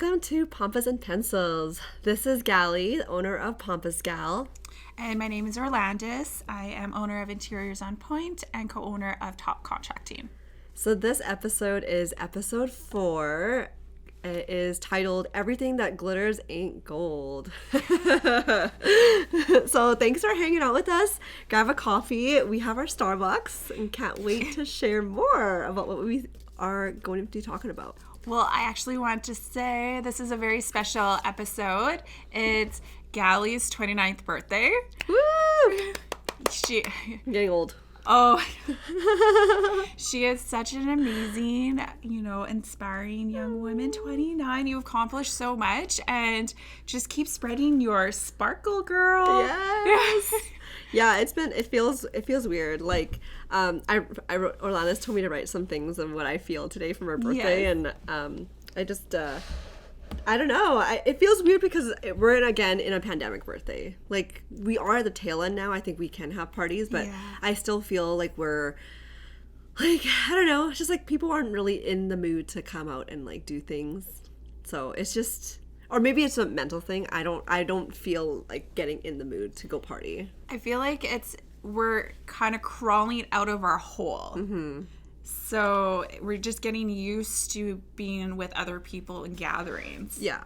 welcome to Pampas and Pencils. This is Galee, the owner of Pampas Gal. And my name is Orlandis. I am owner of Interiors on Point and co-owner of Top Contracting. So this episode is episode 4. It is titled Everything That Glitters Ain't Gold. So thanks for hanging out with us. Grab a coffee. We have our Starbucks and can't wait to share more about what we are going to be talking about. Well, I actually want to say this is a very special episode. It's Galee's 29th birthday. Woo! I'm getting old. Oh, she is such an amazing, inspiring young woman. 29, you've accomplished so much, and just keep spreading your sparkle, girl. Yes. Yeah, it feels weird. Like, I wrote, Orlandis told me to write some things of what I feel today from her birthday, Yes. and I just, I don't know. It feels weird because we're in a pandemic birthday. Like, we are at the tail end now. I think we can have parties, but Yeah. I still feel like we're, like, I don't know. It's just like people aren't really in the mood to come out and like do things. So it's just, or maybe it's a mental thing. I don't feel like getting in the mood to go party. I feel like we're kind of crawling out of our hole. Mm-hmm. So we're just getting used to being with other people in gatherings. Yeah.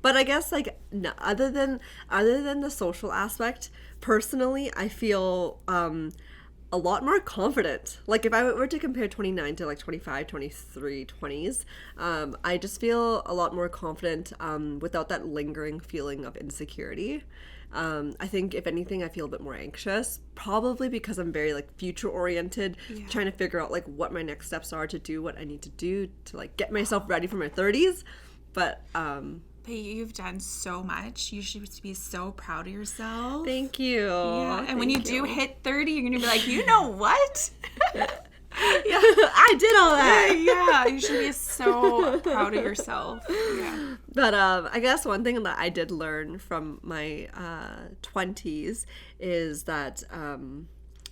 But I guess like no, other than the social aspect, personally, I feel a lot more confident. Like if I were to compare 29 to like 25, 23, 20s, I just feel a lot more confident without that lingering feeling of insecurity. I think if anything, I feel a bit more anxious, probably because I'm very like future oriented, trying to figure out like what my next steps are to do what I need to do to like get myself ready for my 30s. But you've done so much. You should be so proud of yourself. Thank you. Yeah. And when you do hit 30, you're going to be like, you know what? Yeah, I did all that. Yeah, you should be so proud of yourself. Yeah. But I guess one thing that I did learn from my 20s is that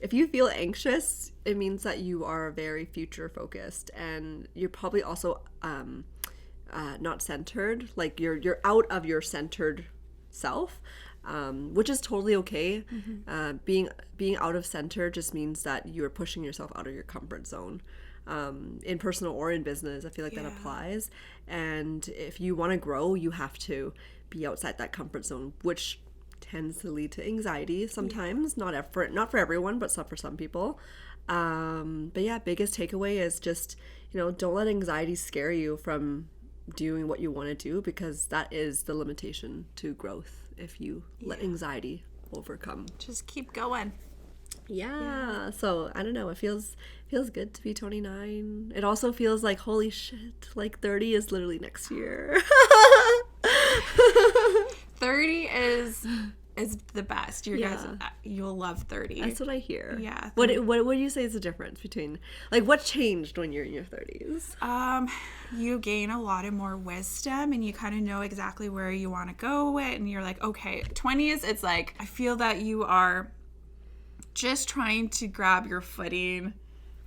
if you feel anxious, it means that you are very future focused, and you're probably also not centered. Like you're out of your centered self. Which is totally okay. Mm-hmm. Being out of center just means that you're pushing yourself out of your comfort zone. In personal or in business, I feel like that applies. And if you want to grow, you have to be outside that comfort zone, which tends to lead to anxiety sometimes. Not for everyone, but for some people. But yeah, biggest takeaway is just, don't let anxiety scare you from doing what you want to do, because that is the limitation to growth. If you let anxiety overcome, just keep going. Yeah. So I don't know. It feels good to be 29. It also feels like holy shit. Like 30 is literally next year. 30 is the best. You guys, you'll love 30. That's what I hear. Yeah. What do you say is the difference between, like, what changed when you're in your 30s? You gain a lot of more wisdom, and you kind of know exactly where you want to go with, and you're like, okay. 20s, it's like, I feel that you are just trying to grab your footing.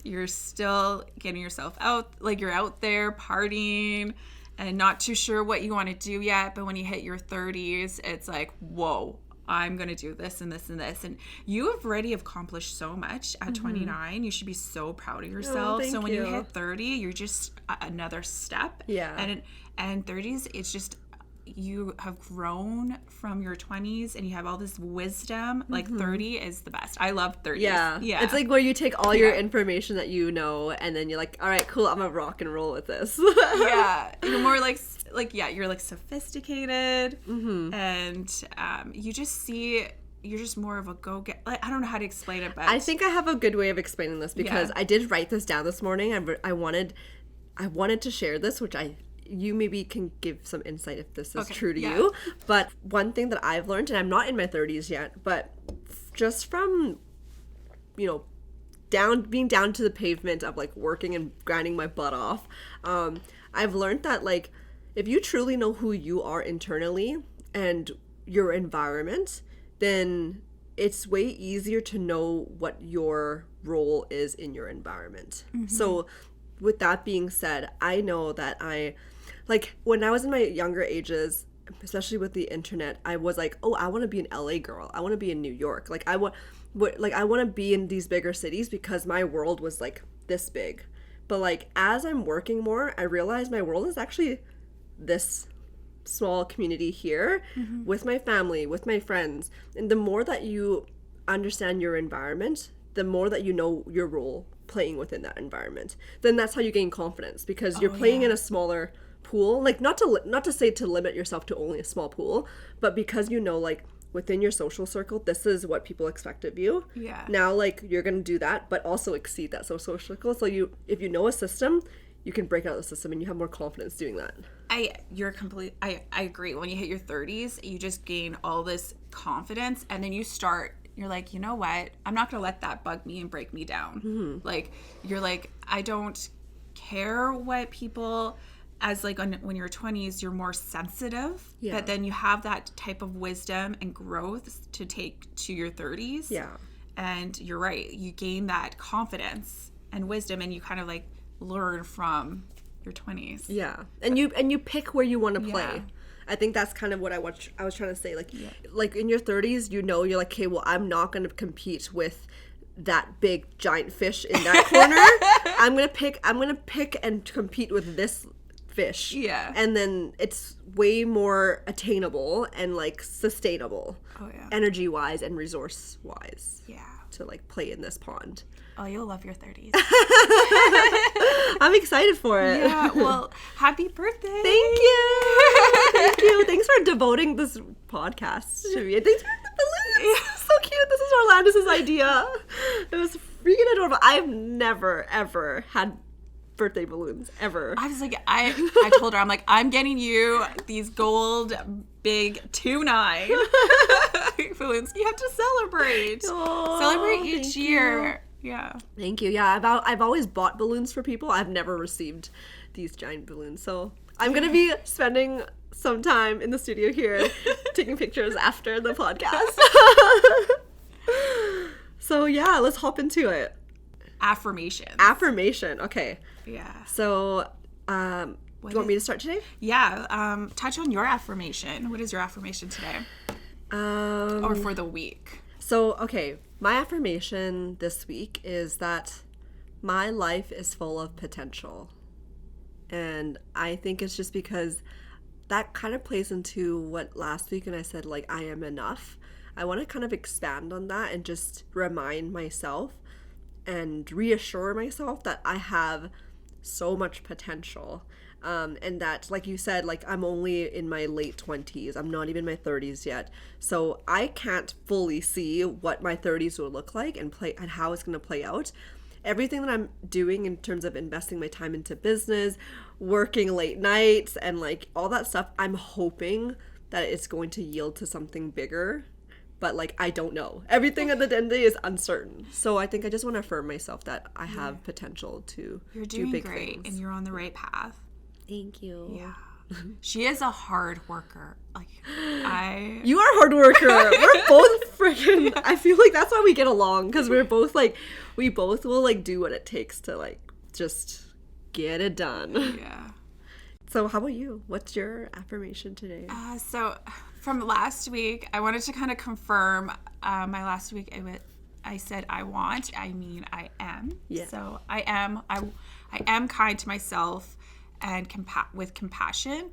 You're still getting yourself out, like you're out there partying and not too sure what you want to do yet. But when you hit your 30s, it's like, whoa, I'm going to do this and this and this. And you have already accomplished so much at 29. You should be so proud of yourself. So when you hit 30, you're just another step. Yeah. And 30s, it's just, you have grown from your 20s and you have all this wisdom. Like 30 is the best. I love 30s. Yeah. It's like where you take all your information that you know, and then you're like, all right, cool, I'm gonna rock and roll with this. Yeah. You're more like you're like sophisticated, and you just see, you're just more of a go-get. Like, I don't know how to explain it, but I think I have a good way of explaining this, because I did write this down this morning. I wanted to share this, which you maybe can give some insight if this is true to you. But one thing that I've learned, and I'm not in my 30s yet, but just from, being down to the pavement of like working and grinding my butt off, I've learned that like if you truly know who you are internally and your environment, then it's way easier to know what your role is in your environment. So with that being said, I know that I like when I was in my younger ages, especially with the internet, I was like, oh, I want to be an LA girl. I want to be in New York. Like I want to be in these bigger cities because my world was like this big. But like as I'm working more, I realize my world is actually this small community here with my family, with my friends. And the more that you understand your environment, the more that you know your role playing within that environment, then that's how you gain confidence, because you're playing in a smaller pool. Like not to say to limit yourself to only a small pool, but because you know, like within your social circle, this is what people expect of you. Yeah. Now, like you're gonna do that, but also exceed that social circle. So if you know a system, you can break out the system and you have more confidence doing that. I agree. When you hit your 30s, you just gain all this confidence, and then you're like, you know what? I'm not going to let that bug me and break me down. Like, you're like, I don't care what people, as like when you're 20s, you're more sensitive, but then you have that type of wisdom and growth to take to your 30s. Yeah. And you're right. You gain that confidence and wisdom, and you kind of like learn from your 20s. Yeah. And you pick where you want to play. Yeah. I think that's kind of what I was trying to say. Like in your 30s, you know, you're like, okay, well, I'm not going to compete with that big giant fish in that corner. I'm going to pick and compete with this fish. Yeah. And then it's way more attainable and like sustainable. Oh yeah. Energy wise and resource wise. Yeah. To like play in this pond. Oh, you'll love your 30s. I'm excited for it. Yeah, well, happy birthday. Thank you. Thank you. Thanks for devoting this podcast to me. Thanks for the balloons. So cute. This is Orlando's idea. It was freaking adorable. I've never, ever had birthday balloons, ever. I was like, I told her, I'm like, I'm getting you these gold big 2.9 balloons. You have to celebrate. Oh, Celebrate each year. You. Yeah. Thank you. Yeah, I've always bought balloons for people. I've never received these giant balloons. So I'm going to be spending some time in the studio here taking pictures after the podcast. So yeah, let's hop into it. Affirmation. Okay. Yeah. So do you want me to start today? Yeah. Touch on your affirmation. What is your affirmation today? Or for the week? So, okay. My affirmation this week is that my life is full of potential. And I think it's just because that kind of plays into what last week and I said, like, I am enough. I want to kind of expand on that and just remind myself and reassure myself that I have so much potential. And that, like you said, like I'm only in my late 20s. I'm not even in my 30s yet. So I can't fully see what my 30s will look like and how it's going to play out. Everything that I'm doing in terms of investing my time into business, working late nights, and like all that stuff, I'm hoping that it's going to yield to something bigger. But like, I don't know. Everything at the end of the day is uncertain. So I think I just want to affirm myself that I have potential to do big great, things. and you're on the right path. Thank you. Yeah. She is a hard worker. Like You are a hard worker. We're both freaking. I feel like that's why we get along, because we're both like, we both will like do what it takes to like just get it done. Yeah. So how about you? What's your affirmation today? So from last week, I wanted to kind of confirm my last week. I said I mean I am. Yeah. So I am kind to myself and with compassion.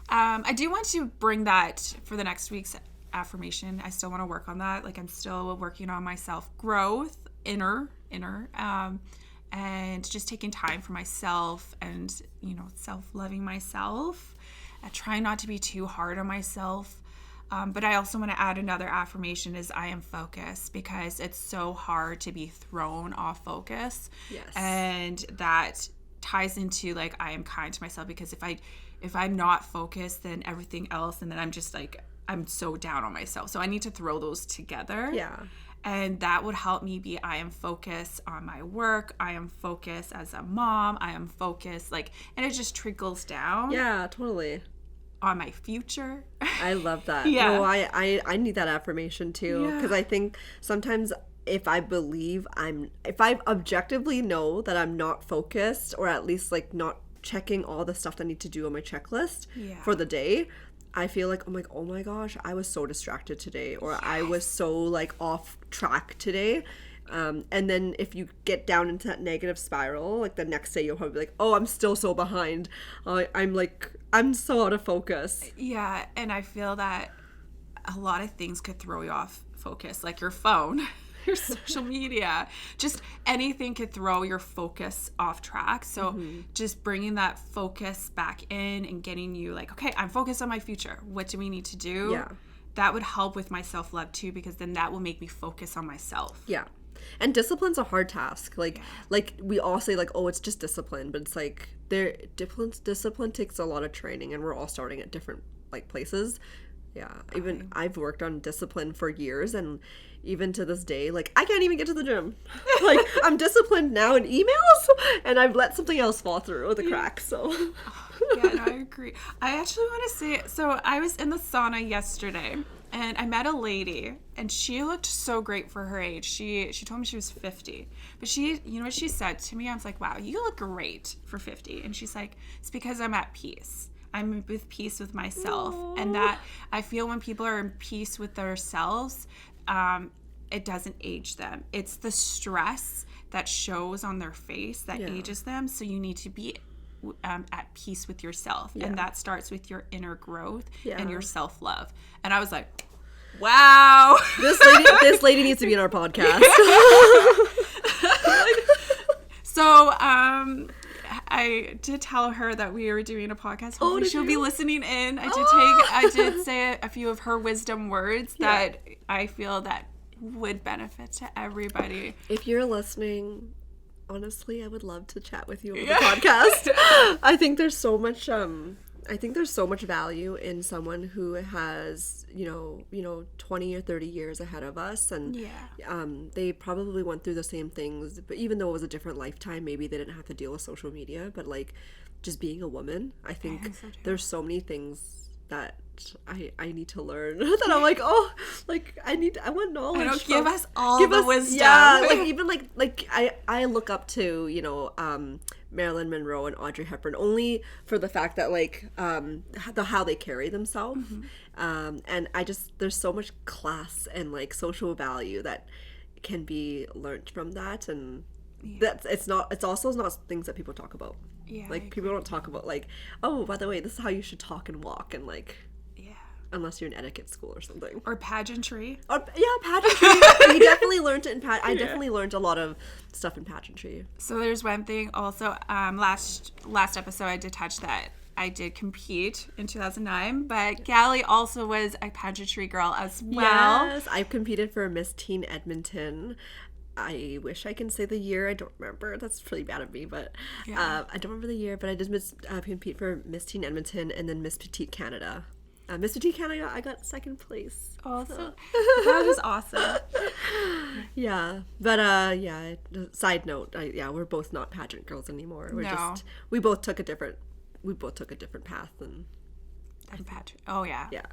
I do want to bring that for the next week's affirmation. I still want to work on that. Like I'm still working on my self-growth, inner, and just taking time for myself and, self-loving myself. I try not to be too hard on myself. But I also want to add another affirmation is I am focused, because it's so hard to be thrown off focus. Yes. And that ties into like I am kind to myself, because if I'm not focused, then everything else, and then I'm just like I'm so down on myself. So I need to throw those together. Yeah. And that would help me be I am focused on my work. I am focused as a mom. I am focused and it just trickles down. Yeah, totally. On my future. I love that. Yeah. No, I need that affirmation too, because I think sometimes if I objectively know that I'm not focused, or at least like not checking all the stuff that I need to do on my checklist Yeah. for the day, I feel like, I'm like, oh my gosh, I was so distracted today, or I was so like off track today. And then if you get down into that negative spiral, like the next day you'll probably be like, oh, I'm still so behind. I'm so out of focus. Yeah, and I feel that a lot of things could throw you off focus, like your phone, your social media, just anything could throw your focus off track. So just bringing that focus back in and getting you like, okay, I'm focused on my future. What do we need to do? Yeah. That would help with my self-love too, because then that will make me focus on myself. Yeah. And discipline's a hard task. Like we all say like, oh, it's just discipline, but it's like discipline takes a lot of training, and we're all starting at different like places. Yeah. Even I've worked on discipline for years, and even to this day, like I can't even get to the gym. Like I'm disciplined now in emails, and I've let something else fall through the cracks. So Yeah, no, I agree. I actually want to say, so I was in the sauna yesterday, and I met a lady, and she looked so great for her age. She told me she was 50. But she, you know what she said to me? I was like, wow, you look great for 50. And she's like, it's because I'm at peace. I'm with peace with myself. Aww. And that I feel when people are in peace with themselves, it doesn't age them. It's the stress that shows on their face that ages them. So you need to be at peace with yourself, and that starts with your inner growth and your self-love. And I was like, wow, this lady needs to be in our podcast. So I did tell her that we were doing a podcast. Hopefully she'll be listening in. I did say a few of her wisdom words that I feel that would benefit to everybody. If you're listening, honestly, I would love to chat with you on the podcast. I think there's so much value in someone who has, 20 or 30 years ahead of us, and they probably went through the same things, but even though it was a different lifetime, maybe they didn't have to deal with social media, but like just being a woman, I think there's so many things that I need to learn that I'm like, oh, like I want knowledge. I don't give us all the wisdom. Yeah, like even like I look up to Marilyn Monroe and Audrey Hepburn only for the fact that like how they carry themselves, and there's so much class and like social value that can be learned from that, and it's also not things that people talk about. Yeah, like people don't talk about like, oh, by the way, this is how you should talk and walk, and like, unless you're in etiquette school or something, or pageantry. Pageantry. We definitely learned it in I definitely learned a lot of stuff in pageantry. So there's one thing also. Last episode I did touch that I did compete in 2009, but Galee also was a pageantry girl as well. Yes, I competed for Miss Teen Edmonton. I wish I can say the year. I don't remember. That's really bad of me, but I don't remember the year. But I did compete for Miss Teen Edmonton and then Miss Petite Canada. Miss Petite Canada, I got second place. Oh, so that was awesome. Yeah, but side note, we're both not pageant girls anymore. We both took a different path than pageant. Oh yeah. Yeah.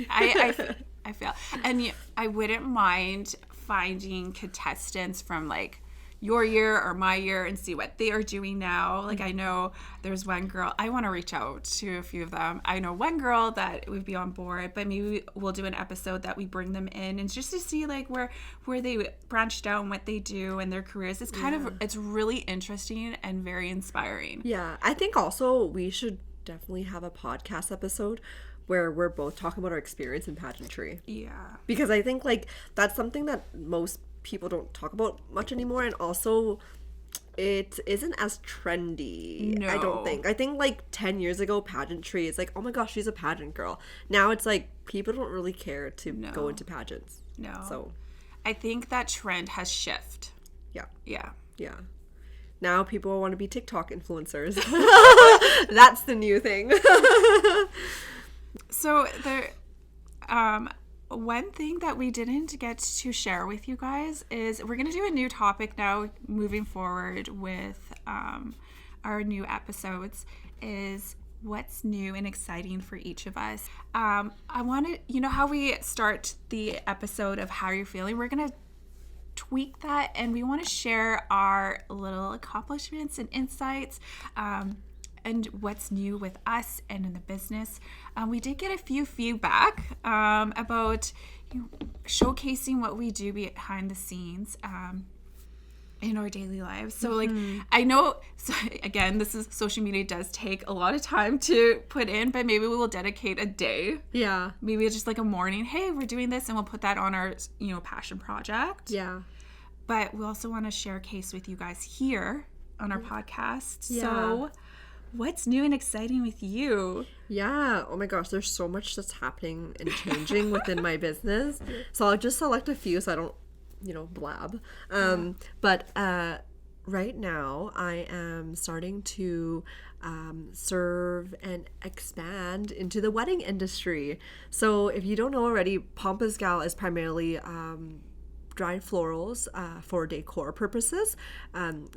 I feel, and I wouldn't mind finding contestants from like your year or my year and see what they are doing now. Like I know there's one girl, I want to reach out to a few of them. I know one girl that would be on board, but maybe we'll do an episode that we bring them in and just to see like where they branched out and what they do and their careers. It's it's really interesting and very inspiring. Yeah, I think also we should definitely have a podcast episode where we're both talking about our experience in pageantry. Yeah. Because I think like that's something that most people don't talk about much anymore, and also it isn't as trendy. No. I don't think. I think like 10 years ago pageantry is like, oh my gosh, she's a pageant girl. Now it's like people don't really care to go into pageants. No. So I think that trend has shifted. Yeah. Now people want to be TikTok influencers. That's the new thing. So there one thing that we didn't get to share with you guys is we're going to do a new topic now moving forward with our new episodes is what's new and exciting for each of us. I want to, you know how we start the episode of how you're feeling? We're going to tweak that and we want to share our little accomplishments and insights. and what's new with us and in the business. We did get a few feedback about showcasing what we do behind the scenes in our daily lives. So like, I know, so again, this is social media does take a lot of time to put in, but maybe we will dedicate a day. Yeah. Maybe it's just like a morning, hey, we're doing this, and we'll put that on our, passion project. Yeah. But we also want to share a case with you guys here on our podcast. Yeah. So what's new and exciting with you? Yeah. Oh my gosh, there's so much that's happening and changing within my business. So I'll just select a few so I don't, blab. But right now I am starting to serve and expand into the wedding industry. So if you don't know already, Pampas Galee is primarily dried florals for decor purposes.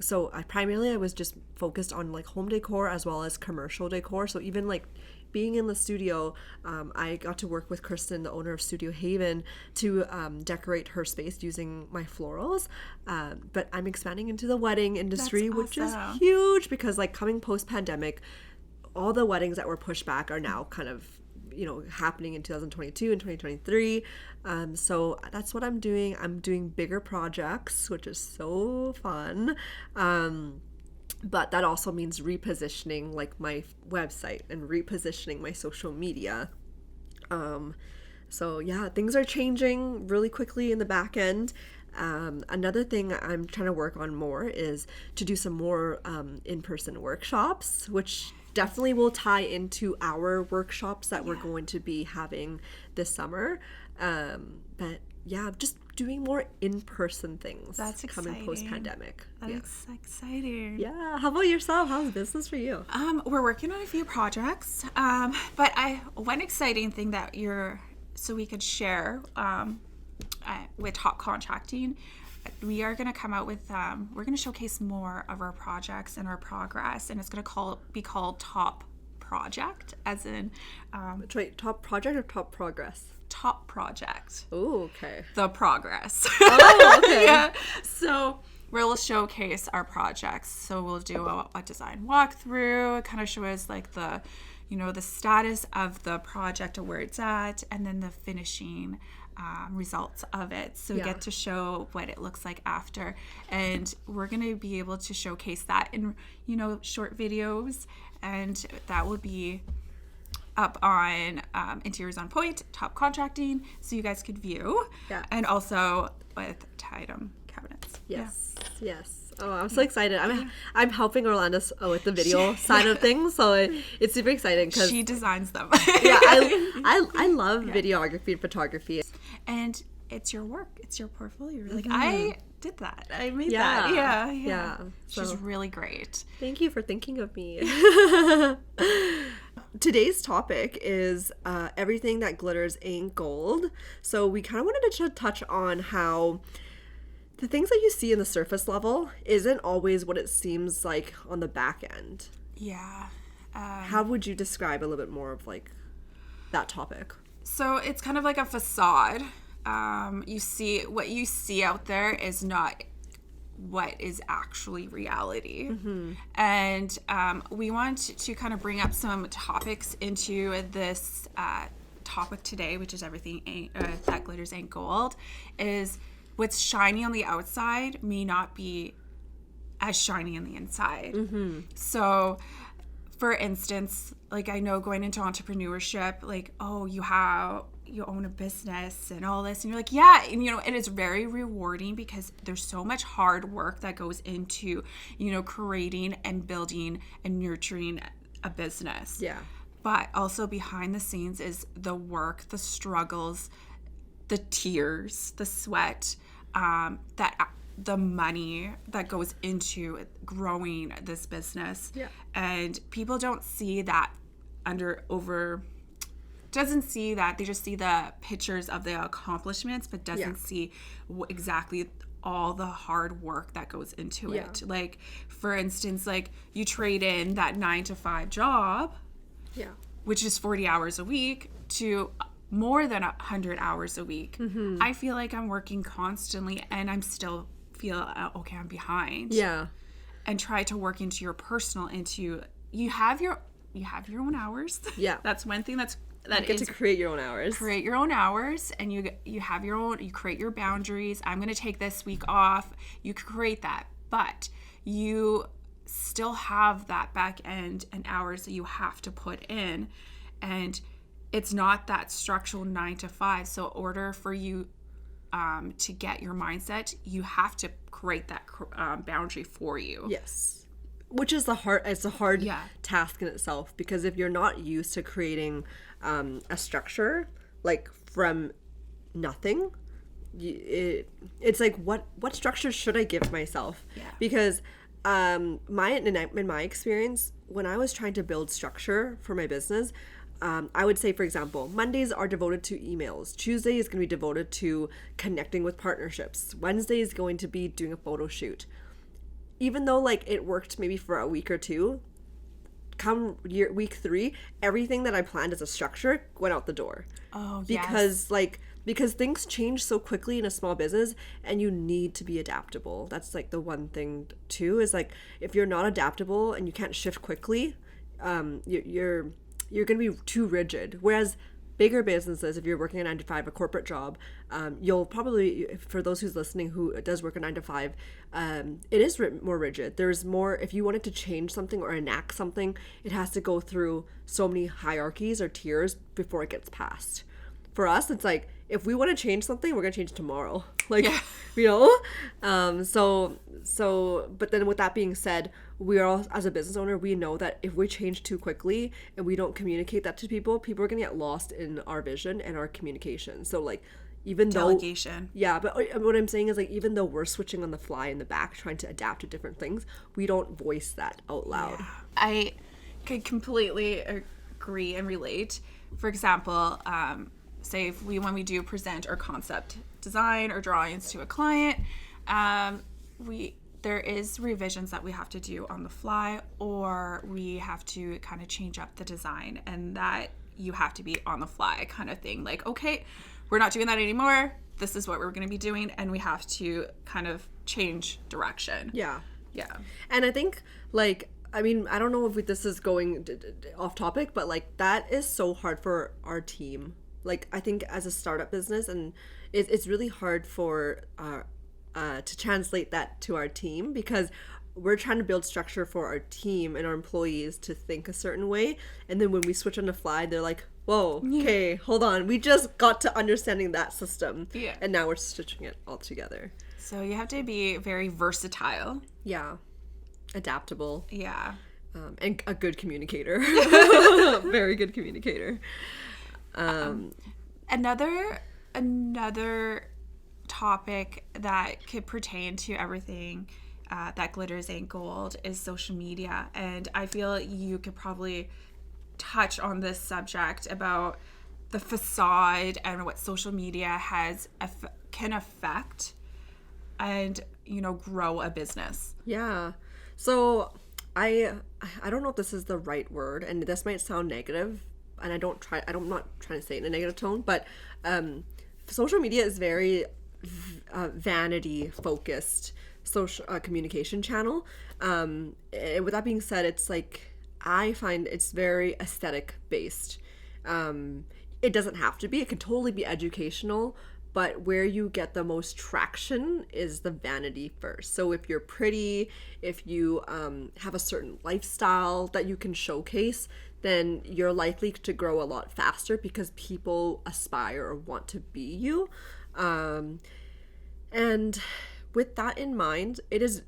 So I was just focused on like home decor as well as commercial decor. So even like being in the studio, I got to work with Kristen, the owner of Studio Haven, to decorate her space using my florals. But I'm expanding into the wedding industry, which is huge because like coming post-pandemic, all the weddings that were pushed back are now kind of happening in 2022 and 2023. So that's what I'm doing. I'm doing bigger projects, which is so fun. But that also means repositioning like my website and repositioning my social media. So yeah, things are changing really quickly in the back end. Another thing I'm trying to work on more is to do some more in-person workshops, which definitely will tie into our workshops that we're going to be having this summer. But yeah, just doing more in-person things. That's coming exciting. Post-pandemic. That's exciting. Yeah. How about yourself? How's business for you? We're working on a few projects. But one exciting thing that so we could share with Top Contracting, we are going to come out with, we're going to showcase more of our projects and our progress, and it's going to be called Top Project, as in... Wait, Top Project or Top Progress? Top Project. Oh, okay. The progress. Oh, okay. Yeah. So we'll showcase our projects. So we'll do a design walkthrough, kind of show us like the status of the project or where it's at, and then the finishing results of it. So we get to show what it looks like after, and we're going to be able to showcase that in short videos, and that will be up on Interiors on Point, Top Contracting, so you guys could view. Yeah. And also with Tidum cabinets. Yes. Oh, I'm so excited. I'm helping Orlando with the video side of things, so it's super exciting because she designs them. Yeah, I love videography and photography. And it's your work. It's your portfolio. Like, I did that. I made that. Yeah. She's really great. Thank you for thinking of me. Today's topic is everything that glitters ain't gold. So we kind of wanted to touch on how the things that you see in the surface level isn't always what it seems like on the back end. Yeah. How would you describe a little bit more of like that topic? So it's kind of like a facade. What you see out there is not what is actually reality. Mm-hmm. And we want to kind of bring up some topics into this topic today, which is everything that glitters ain't gold, is what's shiny on the outside may not be as shiny on the inside. Mm-hmm. So for instance, like I know going into entrepreneurship, like, oh, you own a business and all this, and you're like, yeah, and it is very rewarding because there's so much hard work that goes into creating and building and nurturing a business. Yeah. But also behind the scenes is the work, the struggles, the tears, the sweat, the money that goes into growing this business. Yeah. And people don't see that doesn't see that. They just see the pictures of the accomplishments, but doesn't see exactly all the hard work that goes into it. Like, for instance, like you trade in that 9-to-5 job, which is 40 hours a week, to more than 100 hours a week. Mm-hmm. I feel like I'm working constantly and I'm still feel, okay, I'm behind. Yeah. And try to work into your personal, into you have your own hours. Yeah. That's one thing that You get to create your own hours. Create your own hours, and you have your own, you create your boundaries. I'm going to take this week off. You can create that, but you still have that back end and hours that you have to put in, and it's not that structural 9 to 5. So in order for you to get your mindset, you have to create that boundary for you. Yes. Which is it's a hard task in itself, because if you're not used to creating a structure like from nothing, it's like what structure should I give myself? Yeah. Because in my experience, when I was trying to build structure for my business, I would say, for example, Mondays are devoted to emails. Tuesday is going to be devoted to connecting with partnerships. Wednesday is going to be doing a photo shoot. Even though like it worked maybe for a week or two, come week 3, everything that I planned as a structure went out the door. Oh, because because things change so quickly in a small business, and you need to be adaptable. That's like the one thing too, is like if you're not adaptable and you can't shift quickly, you're going to be too rigid. Whereas bigger businesses, if you're working a 9 to 5, a corporate job, you'll probably, for those who's listening who does work a 9 to 5, it is more rigid. There's more, if you wanted to change something or enact something, it has to go through so many hierarchies or tiers before it gets passed. For us, it's like, if we want to change something, we're going to change it tomorrow. Like, you know? But then with that being said, we are all, as a business owner, we know that if we change too quickly and we don't communicate that to people are going to get lost in our vision and our communication. So like, even delegation. But what I'm saying is, like, even though we're switching on the fly in the back, trying to adapt to different things, we don't voice that out loud. Yeah. I could completely agree and relate. For example, say when we do present our concept design or drawings to a client, there is revisions that we have to do on the fly, or we have to kind of change up the design, and that you have to be on the fly kind of thing. Like, okay, we're not doing that anymore. This is what we're going to be doing, and we have to kind of change direction. Yeah. Yeah. And I think, like, I mean, I don't know if this is going off topic, but like that is so hard for our team. Like, I think as a startup business, and it's really hard for to translate that to our team, because we're trying to build structure for our team and our employees to think a certain way, and then when we switch on the fly, they're like, whoa, okay, hold on, we just got to understanding that system, and now we're stitching it all together. So you have to be very versatile. Yeah. Adaptable. Yeah. And a good communicator. Very good communicator. Another topic that could pertain to everything that glitters ain't gold is social media, and I feel you could probably touch on this subject about the facade and what social media can affect and grow a business. Yeah. So I don't know if this is the right word, and this might sound negative, and I'm not trying to say it in a negative tone, but social media is very vanity focused social communication channel. And with that being said, it's like, I find it's very aesthetic based. It doesn't have to be. It can totally be educational, but where you get the most traction is the vanity first. So if you're pretty, if you have a certain lifestyle that you can showcase, then you're likely to grow a lot faster, because people aspire or want to be you. And with that in mind, it's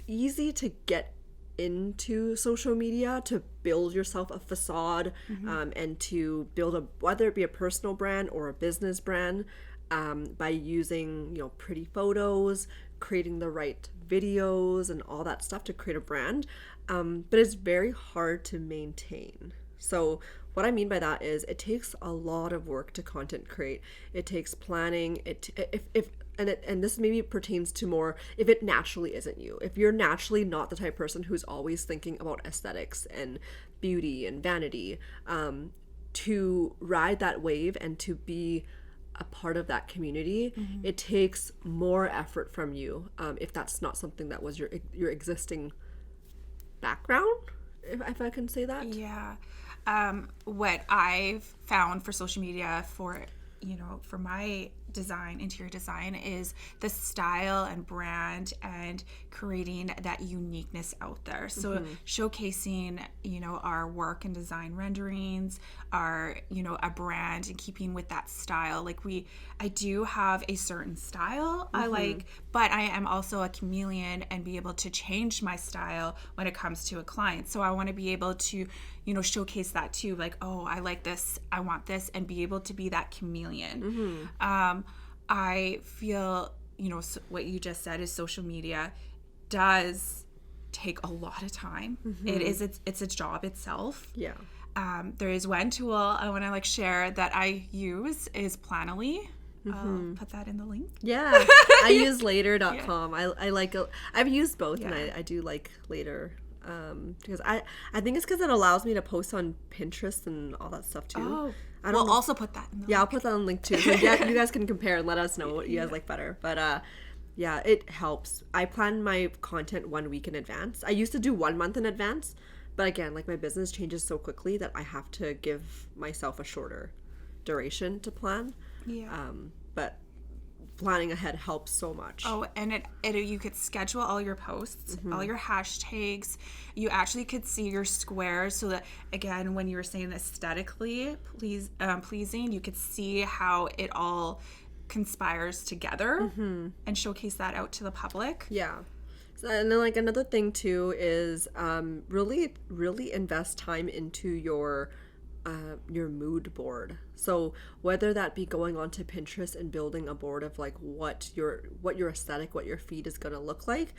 easy to get into social media to build yourself a facade, and to build whether it be a personal brand or a business brand, by using pretty photos, creating the right videos and all that stuff to create a brand, but it's very hard to maintain. So what I mean by that is, it takes a lot of work to content create. It takes planning. And this maybe pertains to more if it naturally isn't you. If you're naturally not the type of person who's always thinking about aesthetics and beauty and vanity, to ride that wave and to be a part of that community, it takes more effort from you, if that's not something that was your existing background. if I can say that. Yeah. What I've found for social media for, for my design, interior design, is the style and brand and creating that uniqueness out there. So showcasing, our work and design renderings, our, a brand, and keeping with that style. Like I do have a certain style I like, but I am also a chameleon and be able to change my style when it comes to a client. So I want to be able to, showcase that too. Like, oh, I like this, I want this, and be able to be that chameleon. I feel, what you just said is social media does take a lot of time. It's a job itself. Yeah. There is one tool I want to share that I use is Planoly. I'll put that in the link. Yeah. I use later.com. I like I've used both, and I do like Later. Because I think it's because it allows me to post on Pinterest and all that stuff too. Oh, we'll also put that in the link. I'll put that on the link too. So yeah, you guys can compare and let us know what you guys like better. But yeah, it helps. I plan my content 1 week in advance. I used to do 1 month in advance, but again, my business changes so quickly that I have to give myself a shorter duration to plan. Yeah. But planning ahead helps so much. Oh, and you could schedule all your posts, all your hashtags. You actually could see your squares, so that, again, when you were saying aesthetically pleasing, you could see how it all conspires together and showcase that out to the public. Yeah. So, and then another thing too is really, really invest time into your mood board. So whether that be going onto Pinterest and building a board of what your aesthetic, what your feed is going to look like,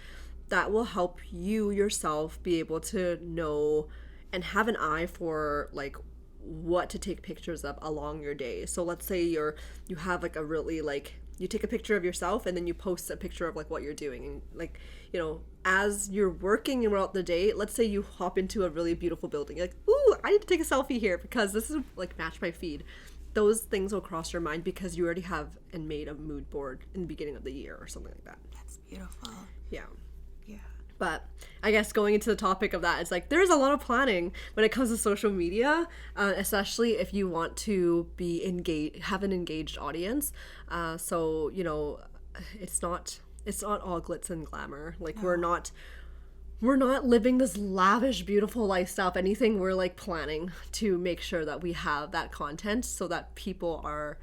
that will help you yourself be able to know and have an eye for what to take pictures of along your day. So let's say you have a really you take a picture of yourself and then you post a picture of what you're doing, and as you're working throughout the day, let's say you hop into a really beautiful building, you're like, ooh, I need to take a selfie here because this is match my feed. Those things will cross your mind because you already have and made a mood board in the beginning of the year or something like that. That's beautiful. Yeah. Yeah. But I guess going into the topic of that, it's there's a lot of planning when it comes to social media, especially if you want to be engaged, have an engaged audience. So it's not all glitz and glamour. No. We're not living this lavish, beautiful lifestyle. If anything, we're planning to make sure that we have that content so that people are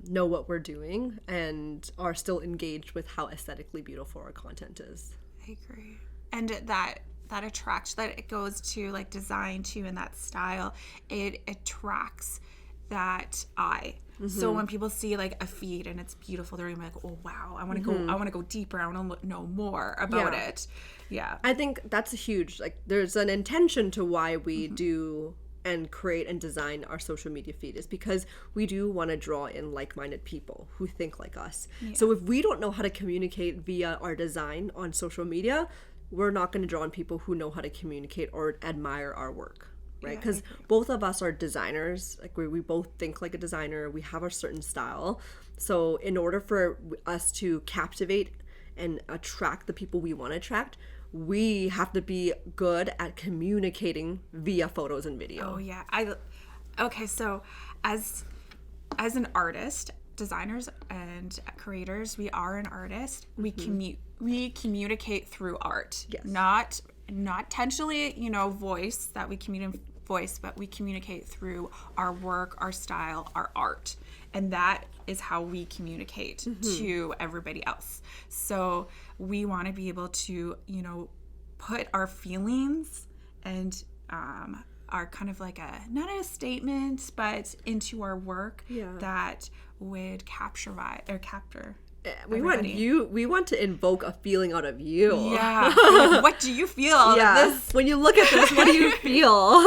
know what we're doing and are still engaged with how aesthetically beautiful our content is. I agree. And that attracts, that it goes to design too, and that style, it attracts that eye. So when people see a feed and it's beautiful, they're gonna be like, oh wow, I want to go deeper, I want to know more about it. Yeah. I think that's a huge, there's an intention to why we do and create and design our social media feed, is because we do want to draw in like-minded people who think like us. Yeah. So if we don't know how to communicate via our design on social media, we're not going to draw in people who know how to communicate or admire our work, right? Because both of us are designers. We both think like a designer. We have a certain style. So in order for us to captivate and attract the people we want to attract, we have to be good at communicating via photos and video. Oh yeah. Okay, so as an artist, designers and creators, we are an artist. We communicate through art. Yes. Not intentionally, voice that we communicate voice, but we communicate through our work, our style, our art. And that is how we communicate to everybody else. So we want to be able to, put our feelings and our kind of not a statement, but into our work that would capture we want to invoke a feeling out of you. Yeah. What do you feel? This? When you look at this, what do you feel?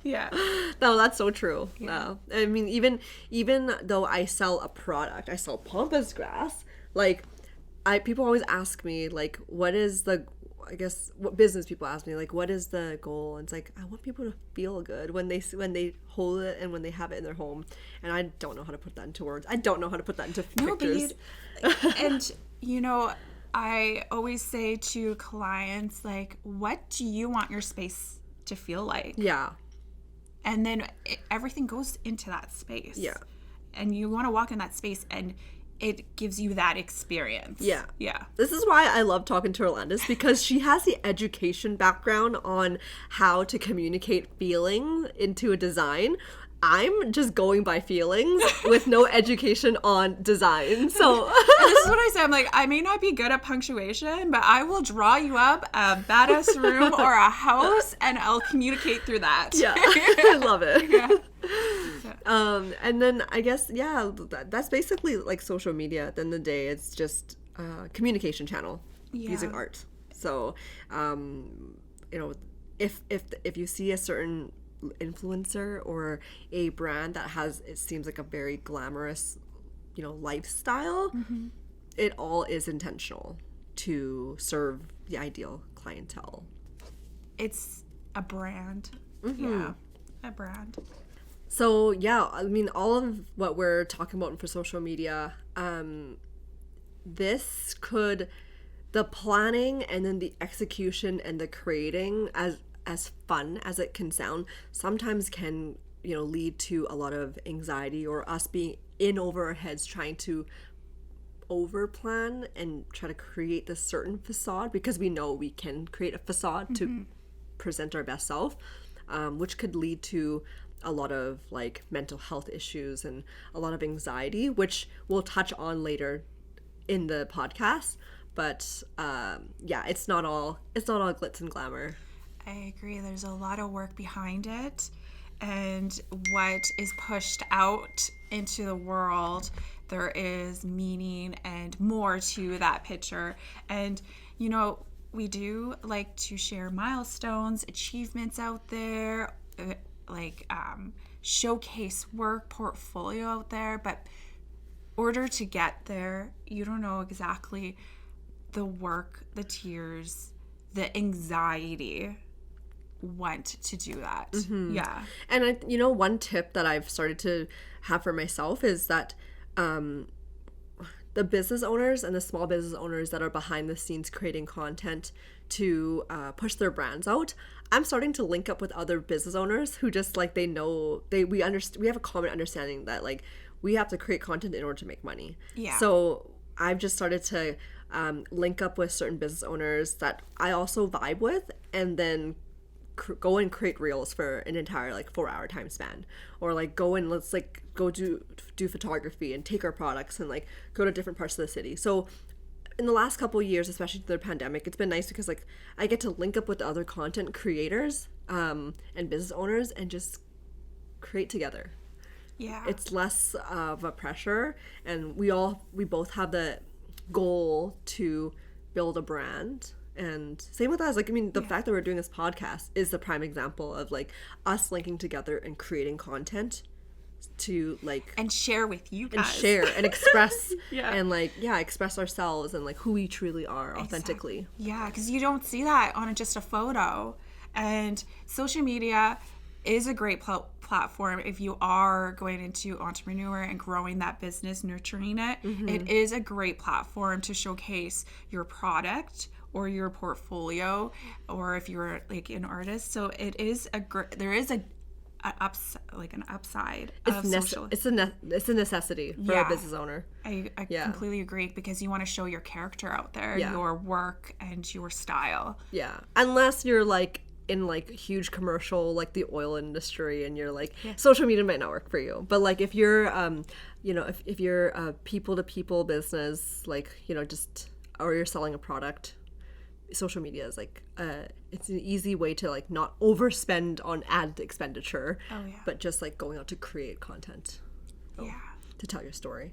Yeah. No, that's so true. Yeah. I mean, even though I sell a product, I sell Pampas grass, people always ask me, what is what business people ask me, what is the goal? And it's I want people to feel good when they hold it and when they have it in their home. And I don't know how to put that into words. I don't know how to put that into pictures. And I always say to clients, like, what do you want your space to feel like? Yeah. And then everything goes into that space. Yeah. And you want to walk in that space, and it gives you that experience. Yeah. Yeah. This is why I love talking to Orlandis, because she has the education background on how to communicate feeling into a design. I'm just going by feelings with no education on design. So And this is what I say. I'm like, I may not be good at punctuation, but I will draw you up a badass room or a house, and I'll communicate through that. yeah, I love it. Yeah. And then I guess, yeah, that's basically like social media. At the end of the day, it's just a communication channel using art. So, you know, if you see a certain influencer or a brand that has, it seems like a very glamorous, you know, lifestyle, it all is intentional to serve the ideal clientele. It's a brand. Yeah, a brand. So yeah, I mean, all of what we're talking about for social media, the planning and then the execution and the creating, as fun as it can sound, sometimes can, you know, lead to a lot of anxiety or us being in over our heads trying to over plan and try to create this certain facade, because we know we can create a facade to present our best self, which could lead to a lot of like mental health issues and a lot of anxiety, which we'll touch on later in the podcast. But yeah, it's not all glitz and glamour. I agree. There's a lot of work behind it, and what is pushed out into the world, there is meaning and more to that picture. And, you know, we do like to share milestones, achievements out there, like showcase work, portfolio out there. But order to get there, you don't know exactly the work, the tears, the anxiety went to do that. Yeah. And you know, one tip that I've started to have for myself is that the business owners and the small business owners that are behind the scenes creating content to push their brands out, I'm starting to link up with other business owners who just like, they know we have a common understanding that like we have to create content in order to make money. Yeah. So I've just started to link up with certain business owners that I also vibe with, and then go and create reels for an entire like 4-hour time span, or like go and let's like go do photography and take our products and like go to different parts of the city. So in the last couple of years, especially through the pandemic, it's been nice because like I get to link up with other content creators and business owners and just create together. Yeah. It's less of a pressure, and we both have the goal to build a brand. And same with us. Like, I mean, the fact that we're doing this podcast is the prime example of like us linking together and creating content to like and share with you guys, and share and express Yeah. and like express ourselves and like who we truly are authentically. Exactly. Yeah, because you don't see that on just a photo. And social media is a great platform if you are going into entrepreneur and growing that business, nurturing it. It is a great platform to showcase your product or your portfolio, or if you're like an artist. So it is there is an upside of social. It's a necessity for a business owner. I completely agree, because you want to show your character out there, your work and your style. Yeah, unless you're like in like huge commercial, like the oil industry, and you're like social media might not work for you. But like if you're you know, if you're a people to people business, like, you know, just, or you're selling a product, social media is like it's an easy way to like not overspend on ad expenditure, but just like going out to create content, to tell your story.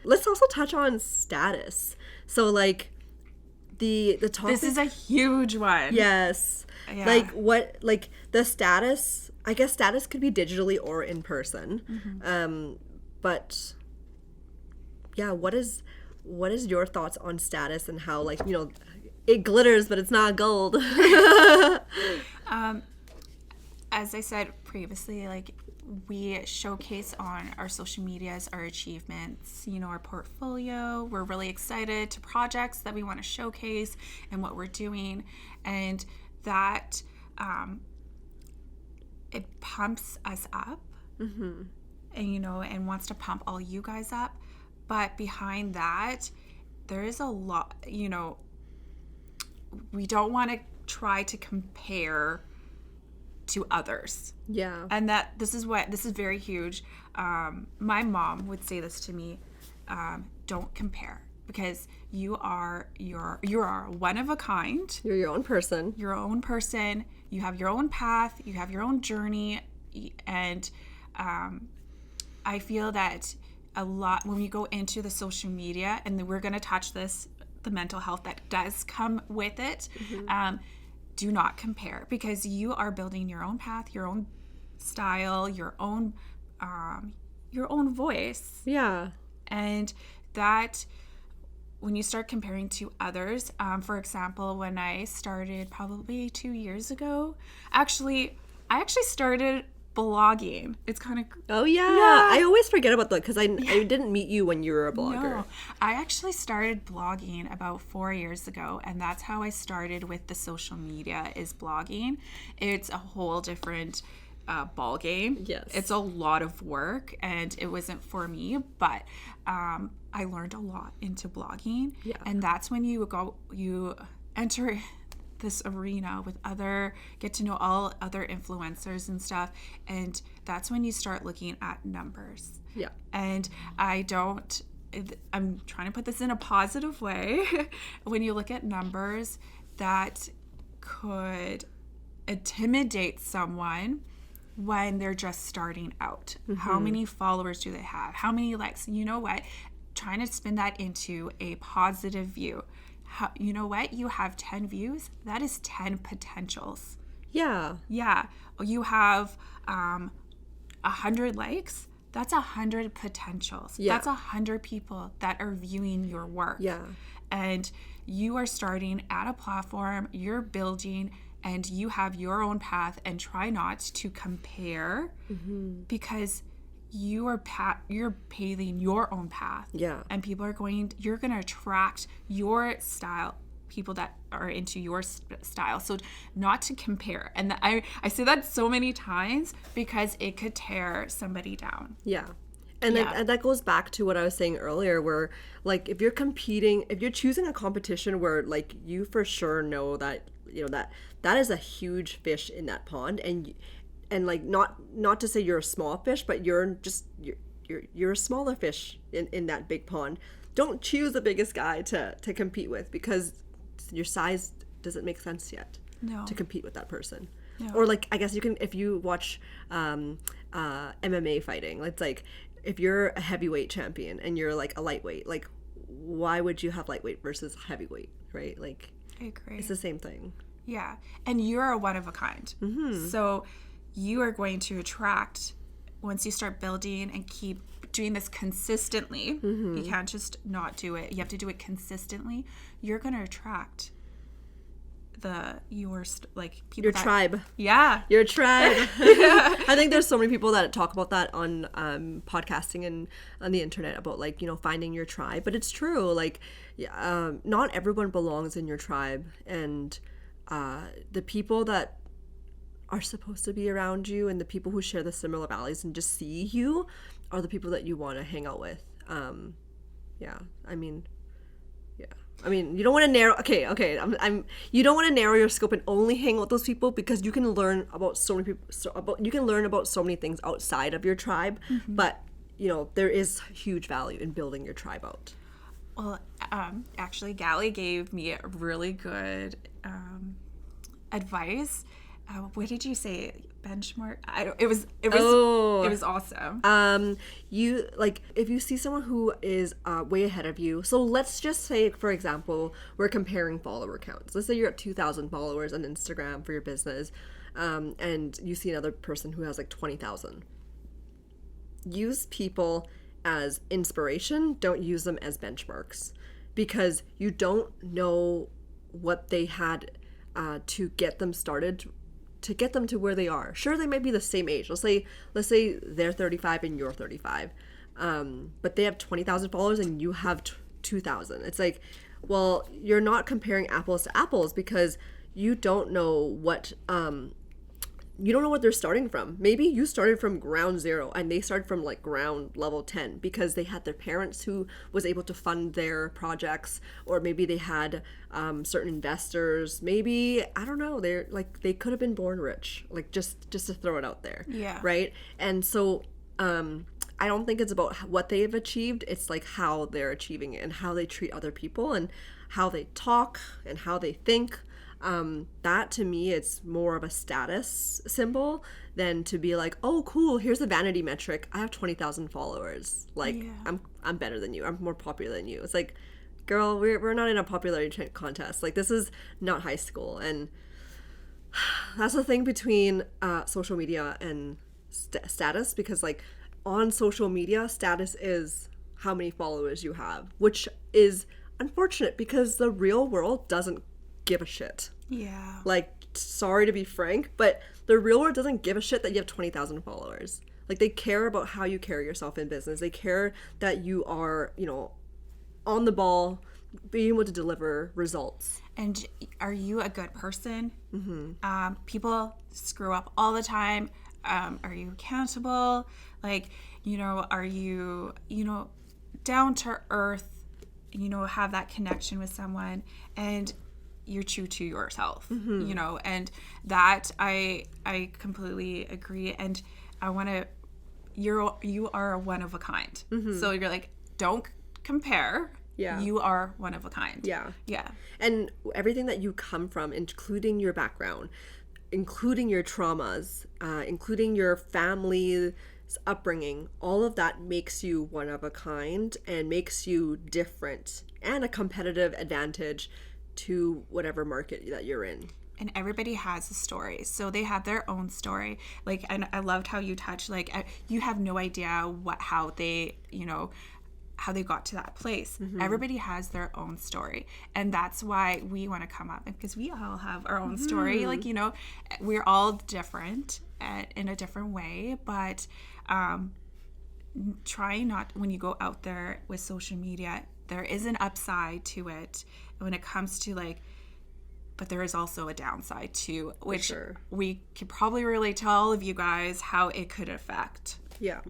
Let's also touch on status. So like the topic, this is a huge one. Yes. Like what, like the status, I guess status could be digitally or in person. But yeah, what is your thoughts on status and how, like, you know, it glitters, but it's not gold. As I said previously, like we showcase on our social medias our achievements, our portfolio. We're really excited to projects that we want to showcase and what we're doing, and that it pumps us up, and and wants to pump all you guys up. But behind that, there is a lot. We don't want to try to compare to others. Yeah. And this is very huge. My mom would say this to me, don't compare, because you are one of a kind. You're your own person. Your own person. You have your own path, you have your own journey, and I feel that a lot when we go into the social media, and we're going to touch this, the mental health that does come with it, do not compare, because you are building your own path, your own style, your own voice. Yeah. And that when you start comparing to others, for example, when I started probably 2 years ago, I actually started blogging. It's kind of... Oh, yeah. I always forget about that because I didn't meet you when you were a blogger. No, I actually started blogging about 4 years ago, and that's how I started with the social media, is blogging. It's a whole different ball game. Yes. It's a lot of work, and it wasn't for me, but I learned a lot into blogging. Yeah. And that's when you enter this arena with get to know all other influencers and stuff, and that's when you start looking at numbers. Yeah. And I'm trying to put this in a positive way. When you look at numbers, that could intimidate someone when they're just starting out. How many followers do they have? How many likes? You know what? Trying to spin that into a positive view. You know what? You have 10 views. That is 10 potentials. Yeah. Yeah. You have 100 likes. That's 100 potentials. Yeah. That's 100 people that are viewing your work. Yeah. And you are starting at a platform, you're building, and you have your own path, and try not to compare, because you're paving your own path. Yeah. And you're going to attract your style, people that are into your style. So not to compare. And I say that so many times because it could tear somebody down. Yeah. And that goes back to what I was saying earlier, where like if you're choosing a competition where like you for sure know that that is a huge fish in that pond, and like not to say you're a small fish, but you're a smaller fish in that big pond. Don't choose the biggest guy to compete with, because your size doesn't make sense yet. No. To compete with that person. No. Or like, I guess you can, if you watch MMA fighting, it's like if you're a heavyweight champion and you're like a lightweight, like why would you have lightweight versus heavyweight, right? Like I agree. it's the same thing. Yeah. And you're a one of a kind. So you are going to attract, once you start building and keep doing this consistently, you can't just not do it. You have to do it consistently. You're going to attract your tribe. Yeah. Your tribe. I think there's so many people that talk about that on podcasting and on the internet about like, finding your tribe. But it's true. Like, not everyone belongs in your tribe. And the people that are supposed to be around you and the people who share the similar values and just see you are the people that you want to hang out with. I mean, you don't want to narrow. Okay. You don't want to narrow your scope and only hang out with those people, because you can learn about so many people. You can learn about so many things outside of your tribe, but there is huge value in building your tribe out. Well, actually, Galee gave me a really good advice. What did you say? Benchmark? It was awesome. You like, if you see someone who is way ahead of you. So let's just say, for example, we're comparing follower counts. Let's say you're at 2,000 followers on Instagram for your business, and you see another person who has like 20,000. Use people as inspiration. Don't use them as benchmarks, because you don't know what they had to get them started to get them to where they are. Sure, they might be the same age. Let's say they're 35 and you're 35. But they have 20,000 followers and you have 2,000. It's like, well, you're not comparing apples to apples because you don't know what they're starting from. Maybe you started from ground zero and they started from like ground level 10 because they had their parents who was able to fund their projects, or maybe they had certain investors. Maybe, I don't know, they could have been born rich, like just to throw it out there. Yeah. Right. And so I don't think it's about what they have achieved. It's like how they're achieving it and how they treat other people and how they talk and how they think. That to me, it's more of a status symbol than to be like, oh, cool, here's a vanity metric. I have 20,000 followers. Like, yeah. I'm better than you. I'm more popular than you. It's like, girl, we're not in a popularity contest. Like, this is not high school. And that's the thing between social media and status, because like on social media, status is how many followers you have, which is unfortunate because the real world doesn't give a shit. Yeah. Like, sorry to be frank, but the real world doesn't give a shit that you have 20,000 followers. Like, they care about how you carry yourself in business. They care that you are, on the ball, being able to deliver results. And are you a good person? Mm-hmm. People screw up all the time. Are you accountable? Like, are you, down to earth, have that connection with someone, and you're true to yourself, and that I completely agree. And I want to, you are one of a kind. Mm-hmm. So you're like, don't compare. Yeah. You are one of a kind. Yeah. Yeah. And everything that you come from, including your background, including your traumas, including your family's upbringing, all of that makes you one of a kind and makes you different and a competitive advantage to whatever market that you're in. And everybody has a story, so they have their own story. Like, and I loved how you touched, like, you have no idea how they got to that place. Mm-hmm. Everybody has their own story, and that's why we want to come up, because we all have our own story. Like, we're all different in a different way, but try not, when you go out there with social media, there is an upside to it when it comes to like, but there is also a downside too, which we could probably relate to all of you guys how it could affect. Yeah.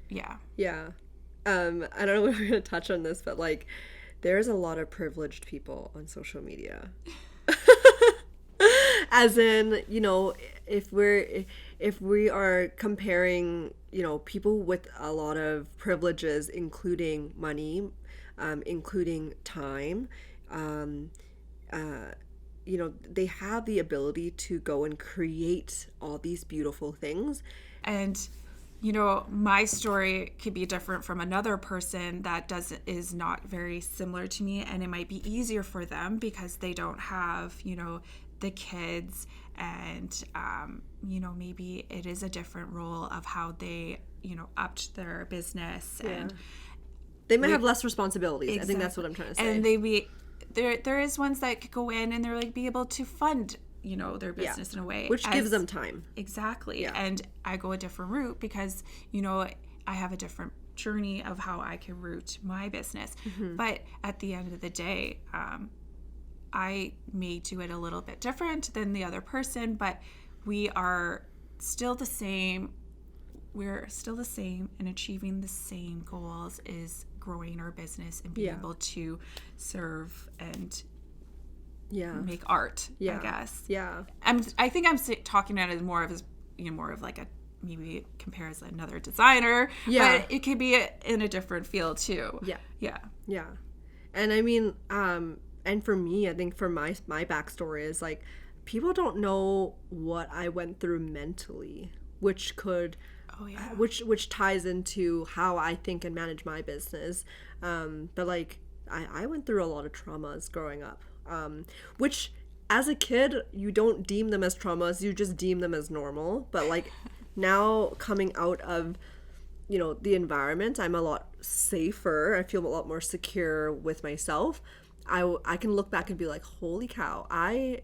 Yeah. Yeah. I don't know if we're going to touch on this, but like, there's a lot of privileged people on social media. As in, if we are comparing, people with a lot of privileges, including money, including time, they have the ability to go and create all these beautiful things. And my story could be different from another person that is not very similar to me, and it might be easier for them because they don't have, the kids, and maybe it is a different role of how they, upped their business, and they might have less responsibilities. Exactly. I think that's what I'm trying to say. And there is ones that could go in and they're like be able to fund their business in a way, which gives them time. Exactly. Yeah. And I go a different route because I have a different journey of how I can route my business. Mm-hmm. But at the end of the day, I may do it a little bit different than the other person, but we are still the same. We're still the same and achieving the same goals, is growing our business and being able to serve and make art, I guess. Yeah. I think I'm talking about it as more of like a, maybe compare as another designer, but it could be in a different field too. Yeah. Yeah. Yeah. And I mean, and for me, I think for my backstory is like, people don't know what I went through mentally, which could, which ties into how I think and manage my business. But like, I went through a lot of traumas growing up, which as a kid, you don't deem them as traumas, you just deem them as normal. But like now coming out of, the environment, I'm a lot safer. I feel a lot more secure with myself. I can look back and be like, holy cow, I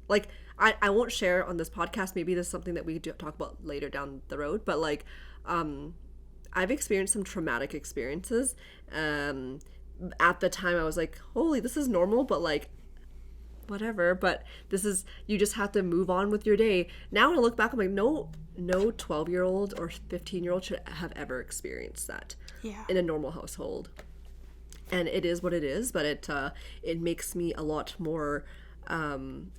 like I won't share on this podcast. Maybe this is something that we do talk about later down the road, but like I've experienced some traumatic experiences. At the time I was like, holy, this is normal, but like whatever, but this is, you just have to move on with your day. Now when I look back, I'm like, no 12-year-old or 15-year-old should have ever experienced that in a normal household. And it is what it is, but it makes me a lot more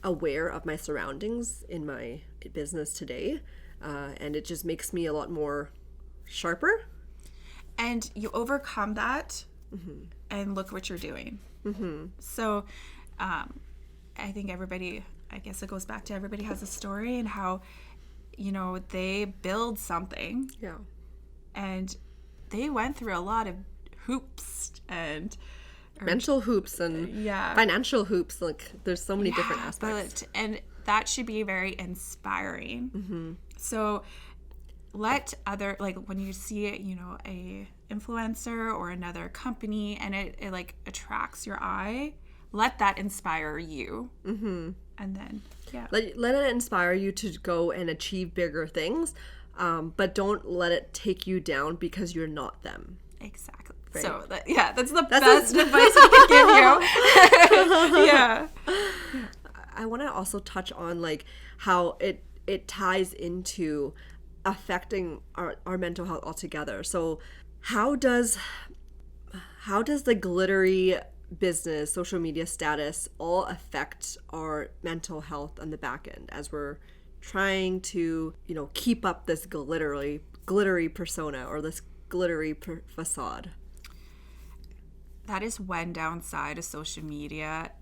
aware of my surroundings in my business today, and it just makes me a lot more sharper. And you overcome that, and look what you're doing. So I think everybody, I guess it goes back to everybody has a story, and how, you know, they build something. Yeah. And they went through a lot of hoops and mental hoops and financial hoops. Like there's so many different aspects. And that should be very inspiring. So let other, like when you see it, you know, a influencer or another company, and it like attracts your eye, let that inspire you. And then let it inspire you to go and achieve bigger things, but don't let it take you down because you're not them. Exactly. Right. So that's the best advice I can give you. I want to also touch on like how it ties into affecting our mental health altogether. So how does the glittery business, social media status all affect our mental health on the back end as we're trying to, you know, keep up this glittery persona or this glittery facade? That is one downside of social media.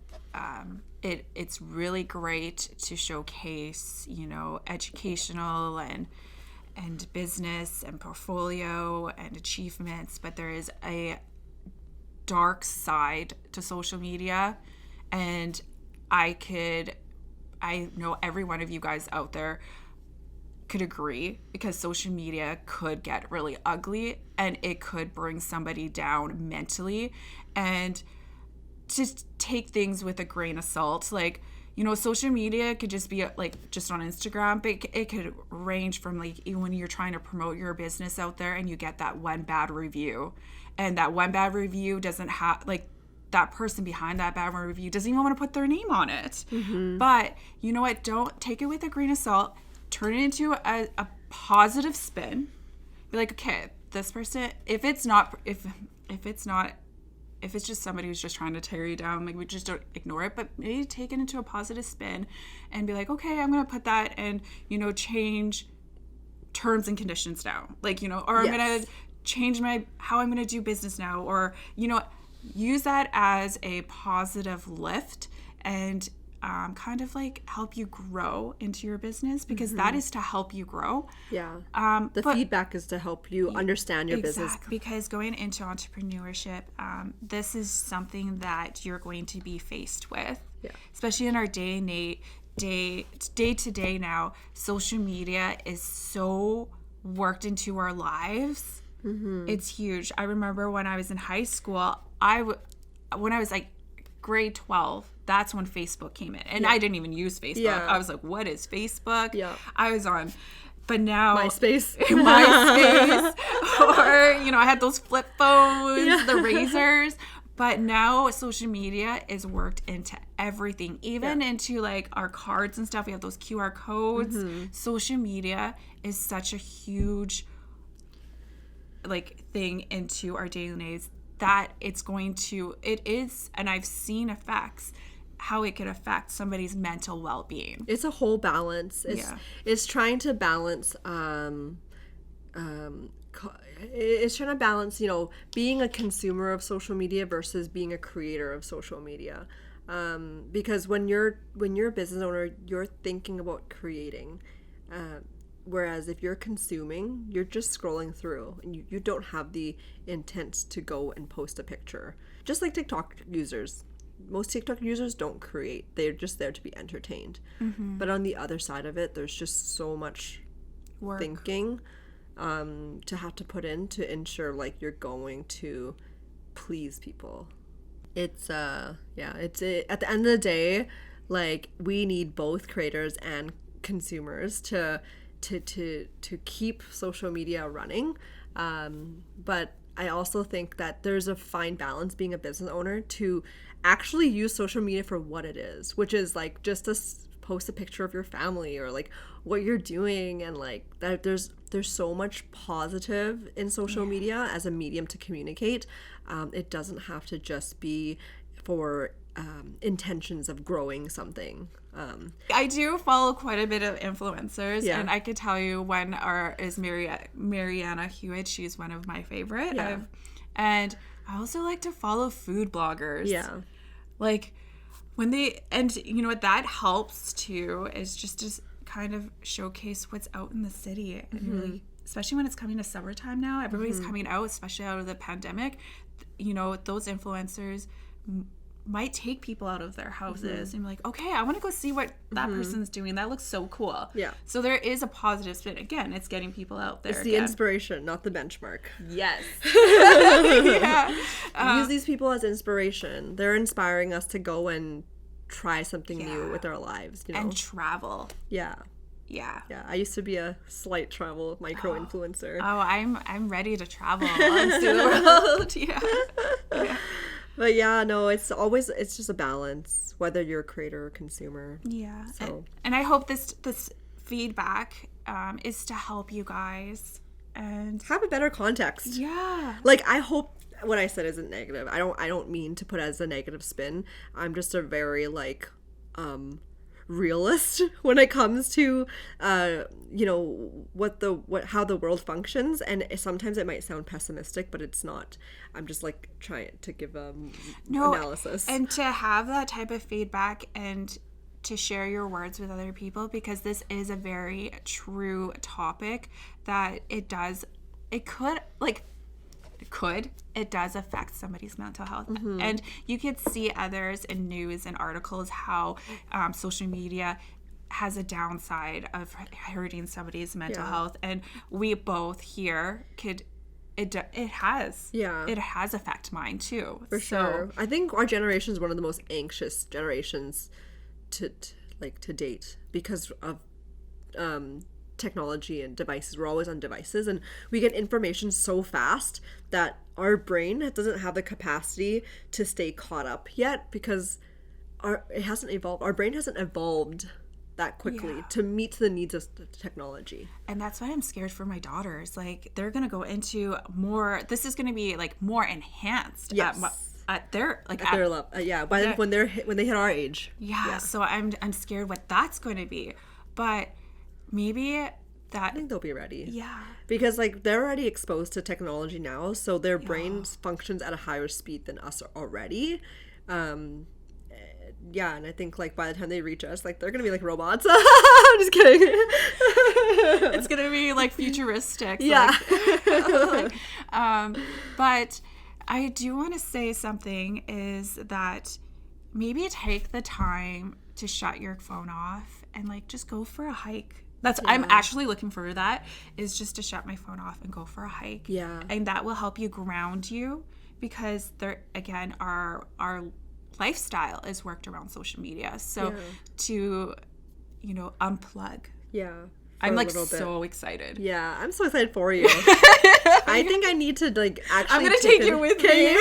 It's really great to showcase, you know, educational and business and portfolio and achievements, but there is a dark side to social media, and I know every one of you guys out there could agree, because social media could get really ugly and it could bring somebody down mentally. And just take things with a grain of salt. Like, you know, social media could just be like just on Instagram, but it could range from like, even when you're trying to promote your business out there and you get that one bad review, and that one bad review doesn't have, like, that person behind that bad review doesn't even want to put their name on it. But you know what? Don't take it with a grain of salt. Turn it into a positive spin. Be like, okay, this person, if it's just somebody who's just trying to tear you down, like, we just don't ignore it, but maybe take it into a positive spin and be like, okay, I'm going to put that and, you know, change terms and conditions now. Like, you know, or I'm going to change how I'm going to do business now, or, you know, use that as a positive lift and kind of like help you grow into your business, because that is to help you grow. The feedback is to help you understand your business. Because going into entrepreneurship, this is something that you're going to be faced with, especially in our day to day now. Social media is so worked into our lives. It's huge. I remember when I was in high school, when I was like grade 12, that's when Facebook came in, and I didn't even use Facebook. I was like, what is Facebook? I was on, but now MySpace, or, you know, I had those flip phones, the razors. But now social media is worked into everything, even into like our cards and stuff. We have those QR codes. Social media is such a huge like thing into our daily lives that it is, and I've seen effects, how it could affect somebody's mental well-being. It's a whole balance. It's trying to balance it's trying to balance, you know, being a consumer of social media versus being a creator of social media, because when you're a business owner, you're thinking about creating, whereas if you're consuming, you're just scrolling through, and you don't have the intent to go and post a picture. Just like TikTok users. Most TikTok users don't create. They're just there to be entertained. But on the other side of it, there's just so much thinking to have to put in to ensure like you're going to please people. It's at the end of the day, Like, we need both creators and consumers to keep social media running. But I also think that there's a fine balance being a business owner to actually use social media for what it is, which is like just to post a picture of your family or like what you're doing, and like that there's so much positive in social media as a medium to communicate. It doesn't have to just be for intentions of growing something. I do follow quite a bit of influencers, and I could tell you one is Mariana Hewitt. She's one of my favorite. And I also like to follow food bloggers. Yeah. Like when they, and you know what, that helps too, is just to kind of showcase what's out in the city. And really, especially when it's coming to summertime now, everybody's coming out, especially out of the pandemic. You know, those influencers might take people out of their houses and be like, okay, I want to go see what that person's doing. That looks so cool. Yeah. So there is a positive spin. Again, it's getting people out there. It's the inspiration, not the benchmark. Yes. Use these people as inspiration. They're inspiring us to go and try something new with our lives, you know? And travel. Yeah. I used to be a slight travel micro influencer. I'm ready to travel and see the world. Yeah. But yeah, no, it's just a balance, whether you're a creator or consumer. Yeah. So. And I hope this feedback is to help you guys and have a better context. Yeah. Like, I hope what I said isn't negative. I don't mean to put it as a negative spin. I'm just a very like realist when it comes to you know, how the world functions, and sometimes it might sound pessimistic, but it's not. I'm just like trying to give analysis, and to have that type of feedback and to share your words with other people, because this is a very true topic that it does affect somebody's mental health. And you could see others in news and articles how social media has a downside of hurting somebody's mental health, and we both here it has affected mine too. For sure. I think our generation is one of the most anxious generations to date, because of technology and devices. We're always on devices, and we get information so fast that our brain doesn't have the capacity to stay caught up yet, because it hasn't evolved. Our brain hasn't evolved that quickly to meet the needs of technology. And that's why I'm scared for my daughters. Like, they're gonna go into more, this is gonna be like more enhanced at their level. When they hit our age. So I'm scared what that's going to be. But maybe I think they'll be ready. Yeah. Because like they're already exposed to technology now, so their brain functions at a higher speed than us already. And I think like by the time they reach us, like they're gonna be like robots. I'm just kidding. It's gonna be like futuristic. Yeah. But I do want to say something, is that maybe take the time to shut your phone off and like just go for a hike. I'm actually looking for that, is just to shut my phone off and go for a hike. Yeah. And that will help you ground you, because there again our lifestyle is worked around social media. So to, you know, unplug. Yeah. I'm like so excited. Yeah, I'm so excited for you. I think I need to like actually. I'm gonna take you with me.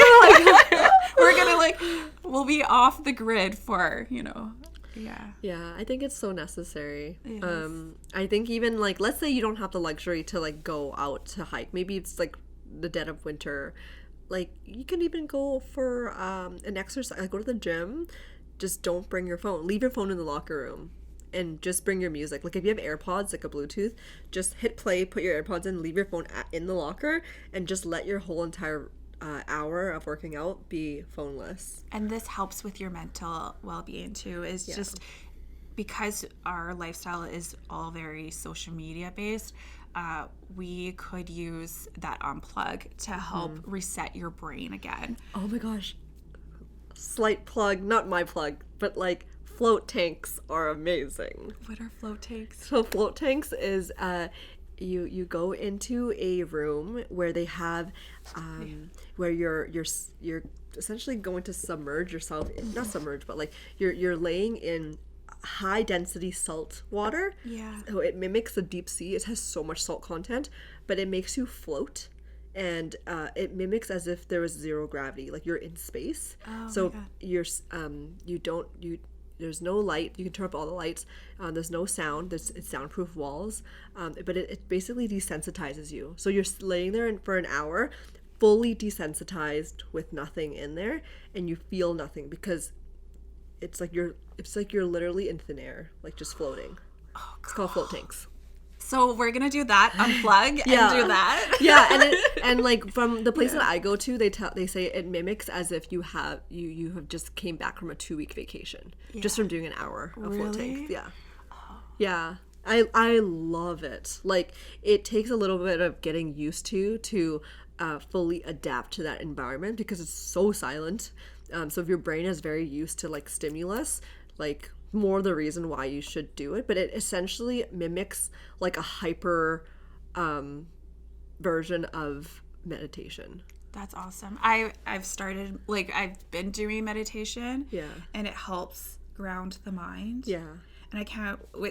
We're gonna we'll be off the grid for, you know. Yeah, I think it's so necessary. I think even like, let's say you don't have the luxury to like go out to hike. Maybe it's like the dead of winter. Like, you can even go for an exercise, like go to the gym. Just don't bring your phone. Leave your phone in the locker room. And just bring your music. Like, if you have AirPods, like a Bluetooth, just hit play, put your AirPods in, leave your phone in the locker, and just let your whole entire hour of working out be phoneless. And this helps with your mental well-being too, is just because our lifestyle is all very social media based. We could use that unplug to help reset your brain again. Oh my gosh. Slight plug, not my plug, but like, float tanks are amazing. What are float tanks? So float tanks is you go into a room where they have where you're essentially going to submerge yourself not submerge, but like you're laying in high density salt water. Yeah. So it mimics the deep sea. It has so much salt content, but it makes you float, and it mimics as if there was zero gravity, like you're in space. Oh, so my God. you there's no light. You can turn up all the lights. There's no sound. It's soundproof walls. But it basically desensitizes you. So you're laying there for an hour, fully desensitized with nothing in there, and you feel nothing because it's like you're literally in thin air, like just floating. Oh, It's called float tanks. So we're gonna do that, unplug and do that. Yeah, and like from the place that I go to, they say it mimics as if you have just came back from a 2-week vacation, just from doing an hour of float tanks. Yeah, yeah. I love it. Like, it takes a little bit of getting used to fully adapt to that environment because it's so silent. So if your brain is very used to like stimulus, like, more the reason why you should do it. But it essentially mimics like a hyper version of meditation. That's awesome. I've started, like, I've been doing meditation. Yeah. And it helps ground the mind. Yeah. And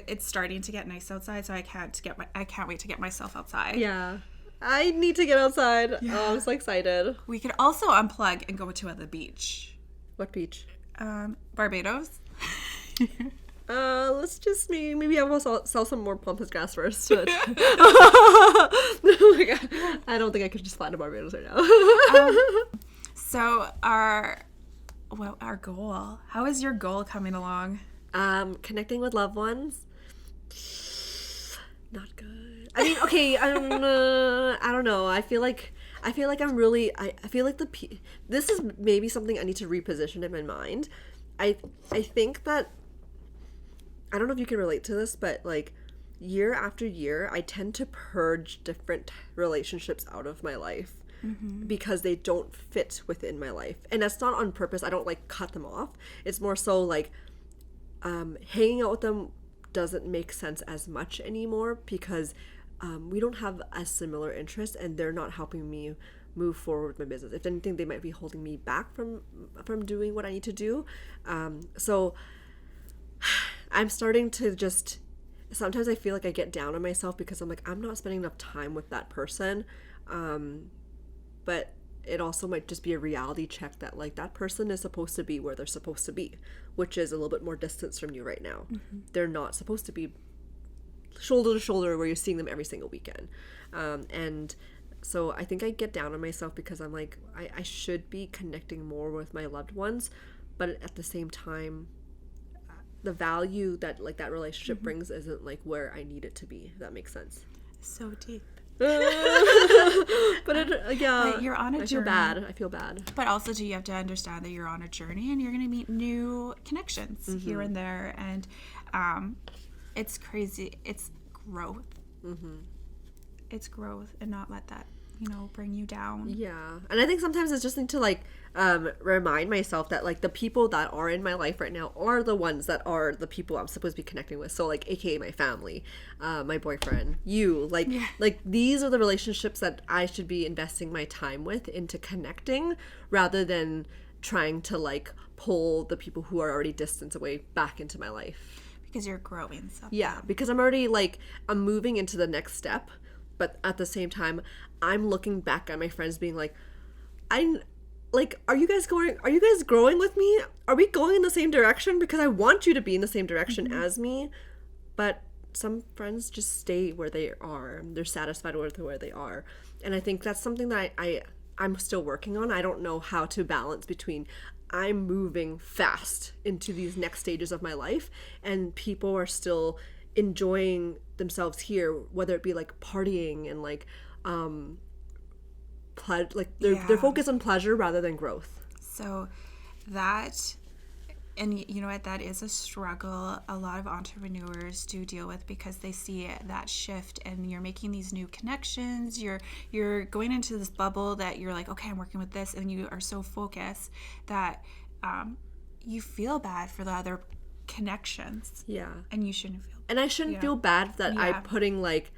it's starting to get nice outside, so I can't wait to get myself outside. Yeah. I need to get outside. Yeah. Oh, I'm so excited. We could also unplug and go to the beach. What beach? Barbados. Let's just maybe I will sell some more Pampas grass first. But I don't think I could just fly to Barbados right now. So our goal. How is your goal coming along? Connecting with loved ones. Not good. I mean, okay. I don't know. I feel like I'm really. I feel like this is maybe something I need to reposition in my mind. I think that, I don't know if you can relate to this, but like year after year, I tend to purge different relationships out of my life because they don't fit within my life. And that's not on purpose. I don't like cut them off. It's more so like hanging out with them doesn't make sense as much anymore because we don't have as similar interests and they're not helping me move forward with my business. If anything, they might be holding me back from doing what I need to do. So I'm starting to just, sometimes I feel like I get down on myself because I'm like, I'm not spending enough time with that person. But it also might just be a reality check that like that person is supposed to be where they're supposed to be, which is a little bit more distance from you right now. They're not supposed to be shoulder to shoulder where you're seeing them every single weekend. And so I think I get down on myself because I'm like, I should be connecting more with my loved ones, but at the same time, the value that like that relationship brings isn't like where I need it to be. If that makes sense. So deep. But you're on a journey. I feel bad. But also, you have to understand that you're on a journey and you're going to meet new connections here and there. And it's crazy. It's growth. It's growth, and not let that, bring you down. Yeah. And I think sometimes I just need to like remind myself that like the people that are in my life right now are the ones that are the people I'm supposed to be connecting with. So like AKA my family, my boyfriend, you, like these are the relationships that I should be investing my time with into connecting rather than trying to like pull the people who are already distance away back into my life. Because you're growing something. Yeah, because I'm already like, I'm moving into the next step. But at the same time, I'm looking back at my friends being like, are you guys growing with me? Are we going in the same direction? Because I want you to be in the same direction as me. But some friends just stay where they are. They're satisfied with where they are. And I think that's something that I'm still working on. I don't know how to balance between I'm moving fast into these next stages of my life and people are still enjoying themselves here, whether it be like partying and like they're focused on pleasure rather than growth. So that, and you know what, that is a struggle a lot of entrepreneurs do deal with because they see that shift and you're making these new connections, you're going into this bubble that you're like, okay, I'm working with this, and you are so focused that you feel bad for the other connections. Yeah. And you shouldn't feel bad. And I shouldn't feel bad that I'm putting like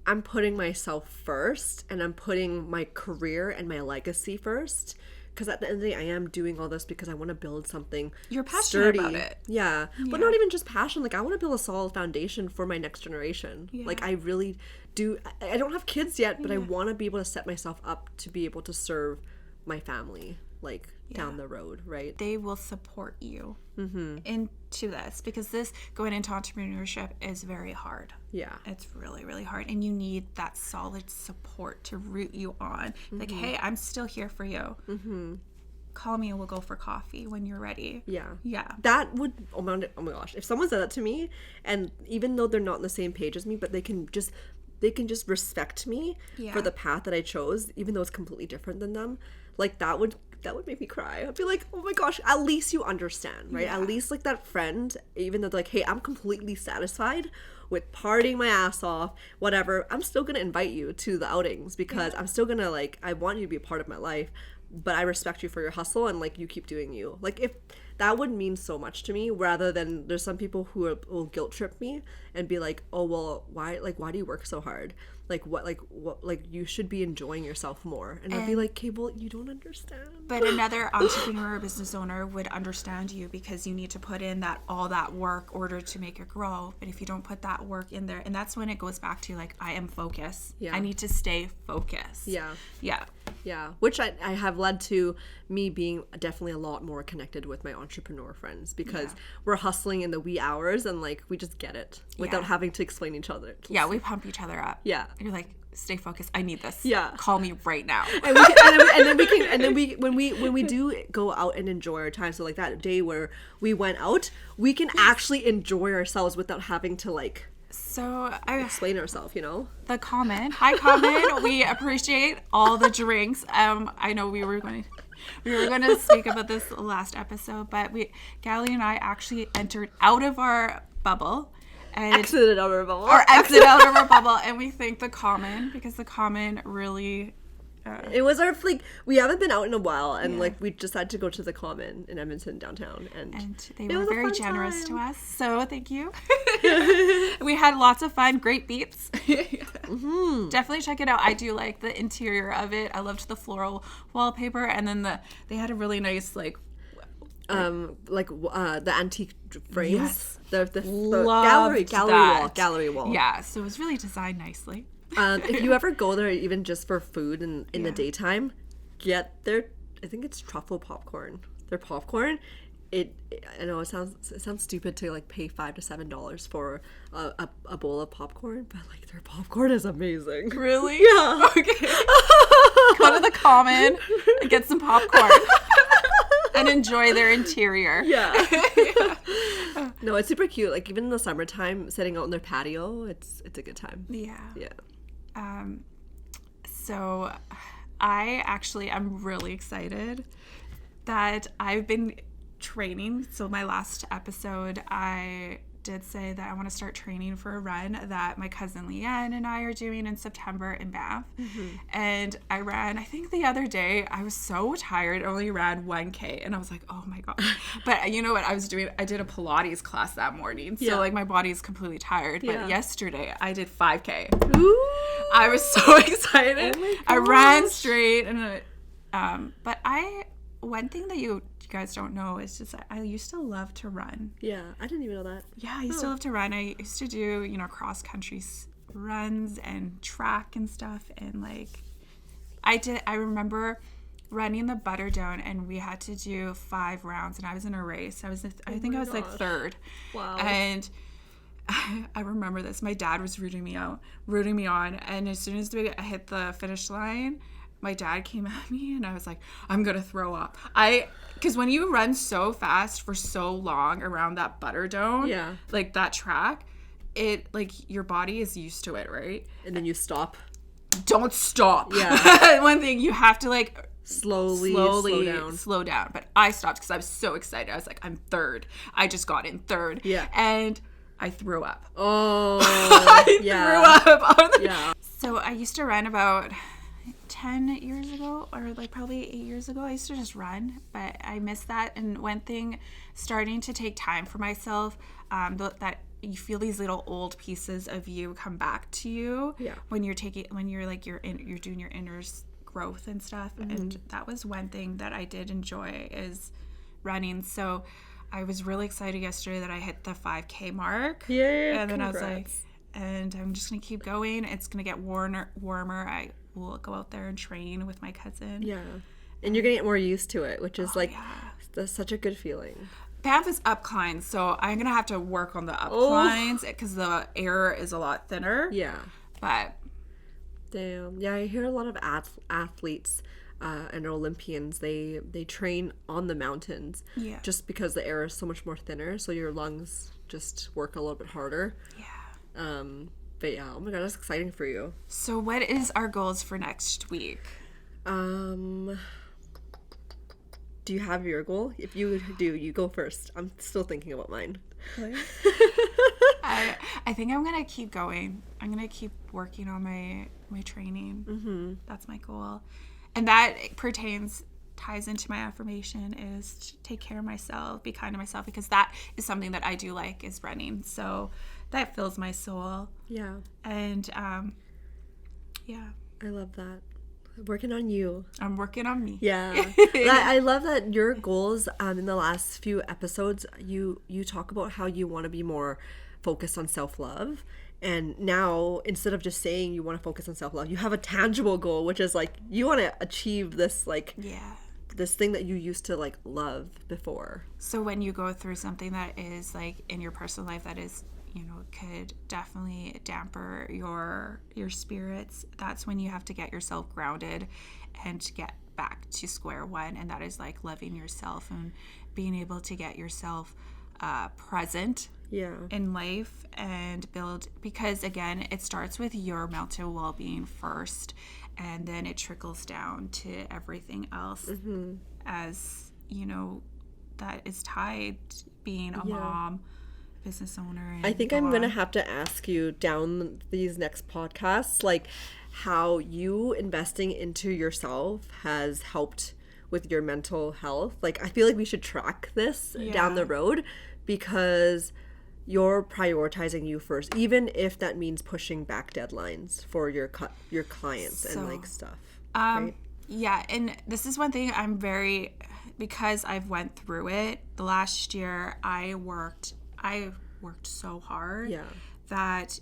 I'm putting myself first, and I'm putting my career and my legacy first. Because at the end of the day, I am doing all this because I want to build something You're passionate sturdy. about it. Yeah. But not even just passion. Like, I want to build a solid foundation for my next generation. Yeah. Like, I really do. I don't have kids yet, but I want to be able to set myself up to be able to serve my family, like, down the road, right? They will support you into this, because this going into entrepreneurship is very hard. Yeah. It's really, really hard. And you need that solid support to root you on. Like, hey, I'm still here for you. Call me and we'll go for coffee when you're ready. Yeah. Yeah. That would, oh my gosh, if someone said that to me, and even though they're not on the same page as me, but they can just respect me for the path that I chose, even though it's completely different than them, like, that would make me cry. I'd be like, oh my gosh, at least you understand, right? At least, like, that friend, even though they're like, hey, I'm completely satisfied with partying my ass off, whatever, I'm still gonna invite you to the outings, because I'm still gonna, like, I want you to be a part of my life, but I respect you for your hustle, and, like, you keep doing you. Like, if that would mean so much to me, rather than there's some people who will guilt trip me and be like, oh, well, why do you work so hard? What, you should be enjoying yourself more. And I'd be like, okay, well, you don't understand. But another entrepreneur or business owner would understand you, because you need to put in all that work order to make it grow. But if you don't put that work in there, and that's when it goes back to, like, I am focused. Yeah. I need to stay focused. Yeah. Yeah. Yeah. Which I have led to me being definitely a lot more connected with my entrepreneur friends, because we're hustling in the wee hours, and, like, we just get it without having to explain each other. Yeah, we pump each other up. Yeah. You're like, stay focused. I need this. Yeah. Call me right now. And when we do go out and enjoy our time, so, like, that day where we went out, we can actually enjoy ourselves without having to, like, so explain ourselves, you know? The comment. Hi, comment. We appreciate all the drinks. I know we were going to speak about this last episode, but Galee and I actually entered out of our bubble. And exited out of our bubble. Or exit out of our bubble. And we thank the common, because the common really... it was our, like, we haven't been out in a while, and like, we decided to go to the Common in Edmonton downtown, and they were very generous to us, so thank you. We had lots of fun, great beats. Definitely check it out. I do like the interior of it. I loved the floral wallpaper, and then they had a really nice, the antique frames. Yes. The gallery wall. Yeah, so it was really designed nicely. If you ever go there, even just for food in the daytime, get their, I think it's truffle popcorn. Their popcorn, I know it sounds stupid to, like, pay $5 to $7 for a bowl of popcorn, but, like, their popcorn is amazing. Really? Yeah. Okay. Go to the Common and get some popcorn and enjoy their interior. Yeah. No, it's super cute. Like, even in the summertime, sitting out on their patio, it's a good time. Yeah. Yeah. So I'm really excited that I've been training. So my last episode, I did say that I want to start training for a run that my cousin Leanne and I are doing in September in Banff. And I ran, I think the other day, I was so tired, I only ran 1K, and I was like, oh my God. But you know what I was doing? I did a Pilates class that morning, so like, my body's completely tired. But yesterday I did 5K. Ooh. I was so excited. Oh I ran straight, and but one thing that you guys don't know is just I used to love to run. Yeah, I didn't even know that. Yeah, I used to love to run. I used to do, cross country runs and track and stuff, and like I remember running the Butter Down, and we had to do 5 rounds, and I was in a race. I think I was like 3rd. Wow. And I remember this. My dad was rooting me on, and as soon as I hit the finish line, my dad came at me, and I was like, I'm gonna throw up. Because when you run so fast for so long around that Butter Dome, like that track, it, like, your body is used to it, right? And then you stop. Don't stop. Yeah. One thing, you have to, like, slowly slow down. But I stopped because I was so excited. I was like, I'm 3rd. I just got in 3rd. Yeah. And I threw up. Oh. I threw up. Yeah. So I used to run about 10 years ago, or like probably 8 years ago. I used to just run, but I missed that. And one thing, starting to take time for myself, that you feel these little old pieces of you come back to you when you're like you're doing your inner growth and stuff. And that was one thing that I did enjoy is running. So I was really excited yesterday that I hit the 5K mark. Yeah, and then congrats. I was like, and I'm just gonna keep going. It's gonna get warmer. I will go out there and train with my cousin. Yeah, and you're gonna get more used to it, which is that's such a good feeling. Pampas up climbs, so I'm gonna have to work on the up climbs because the air is a lot thinner. Yeah, but damn, yeah, I hear a lot of athletes and Olympians. They train on the mountains, just because the air is so much more thinner, so your lungs just work a little bit harder. Yeah. But yeah, oh my god, that's exciting for you. So what is our goals for next week? Do you have your goal? If you do, you go first. I'm still thinking about mine. I think I'm gonna keep going. I'm gonna keep working on my training. That's my goal, and that ties into my affirmation is to take care of myself, be kind to myself, because that is something that I do like is running. So that fills my soul. Yeah. And yeah, I love that. Working on you. I'm working on me. Yeah. I love that your goals in the last few episodes, you talk about how you want to be more focused on self-love. And now, instead of just saying you want to focus on self-love, you have a tangible goal, which is like you want to achieve this this thing that you used to like love before. So when you go through something that is like in your personal life that is, could definitely damper your spirits, that's when you have to get yourself grounded and get back to square one. And that is like loving yourself and being able to get yourself present in life and build, because again, it starts with your mental well-being first, and then it trickles down to everything else as that is tied, being a mom, business owner. And I think I'm gonna have to ask you down these next podcasts, like how you investing into yourself has helped with your mental health. Like I feel like we should track this down the road, because you're prioritizing you first, even if that means pushing back deadlines for your clients and like stuff. Right? Yeah, and this is one thing because I've went through it. The last year I worked so hard that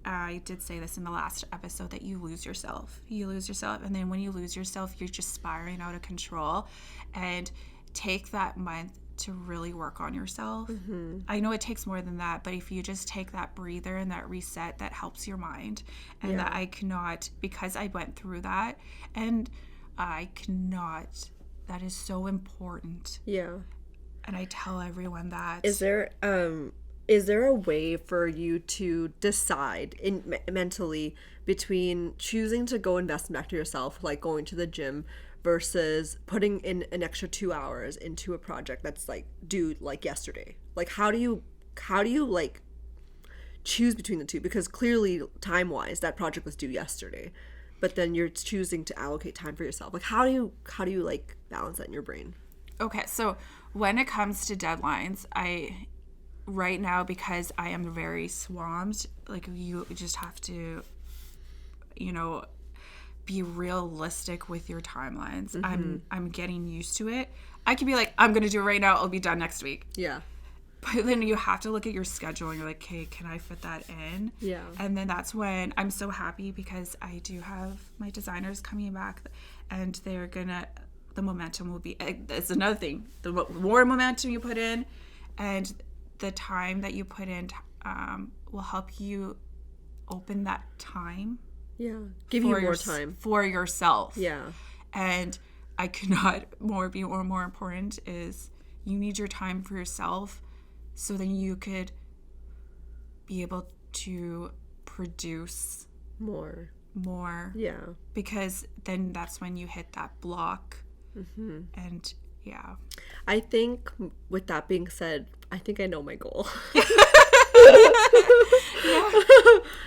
I did say this in the last episode, that you lose yourself. And then when you lose yourself, you're just spiraling out of control. And take that month to really work on yourself. I know it takes more than that, but if you just take that breather and that reset, that helps your mind. And that I cannot, because I went through that, and that is so important. Yeah. And I tell everyone that. Is there a way for you to decide mentally between choosing to go invest back to yourself, like going to the gym, versus putting in an extra 2 hours into a project that's like due like yesterday? Like how do you like choose between the two? Because clearly time-wise that project was due yesterday, but then you're choosing to allocate time for yourself. Like how do you like balance that in your brain? Okay, so when it comes to deadlines, right now, because I am very swamped, like you just have to, be realistic with your timelines. I'm getting used to it. I could be like, I'm gonna do it right now, it'll be done next week. Yeah. But then you have to look at your schedule and you're like, okay, can I fit that in? Yeah. And then that's when I'm so happy, because I do have my designers coming back, and the momentum will be, it's another thing, the more momentum you put in and the time that you put in will help you open that time. Yeah. Give you more time for yourself. Yeah. And I could not be more important is you need your time for yourself, so then you could be able to produce more. Yeah. Because then that's when you hit that block. And yeah. I think with that being said, I think I know my goal.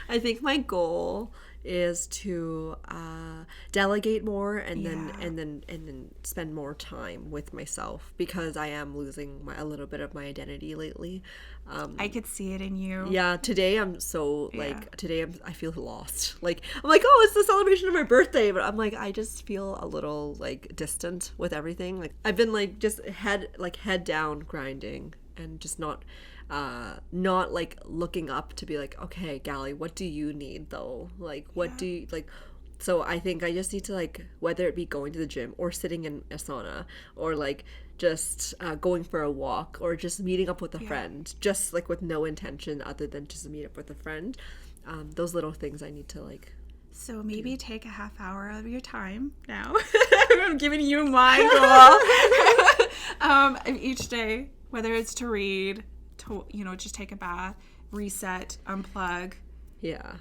I think my goal is to delegate more and Yeah. then spend more time with myself, because I am losing a little bit of my identity lately. I could see it in you. Yeah, today I'm so Yeah. I feel lost. Like I'm like, oh, it's the celebration of my birthday, but I'm like, I just feel a little like distant with everything. Like I've been like just head down grinding and just not like looking up to be like, okay, Galee, what do you need though? Like what do you like? So I think I just need to like, whether it be going to the gym or sitting in a sauna or like just going for a walk or just meeting up with a friend, just like with no intention other than just meet up with a friend. Those little things I need to like. So maybe take a half hour of your time now. I'm giving you my goal. Each day, whether it's to read, to, just take a bath, reset, unplug. Yeah.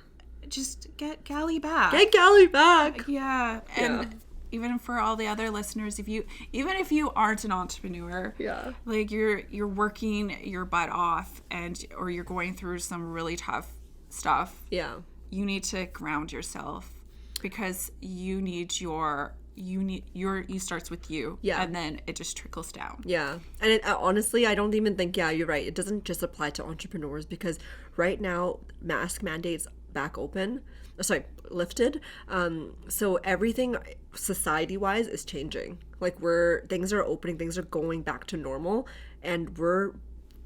Just get Galee back. Get Galee back. Yeah. And even for all the other listeners, even if you aren't an entrepreneur, like you're working your butt off or you're going through some really tough stuff. Yeah. You need to ground yourself, because you starts with you. Yeah. And then it just trickles down. Yeah. And honestly, I don't even think, you're right. It doesn't just apply to entrepreneurs, because right now mask mandates lifted. So everything society-wise is changing. Like things are opening, things are going back to normal, and we're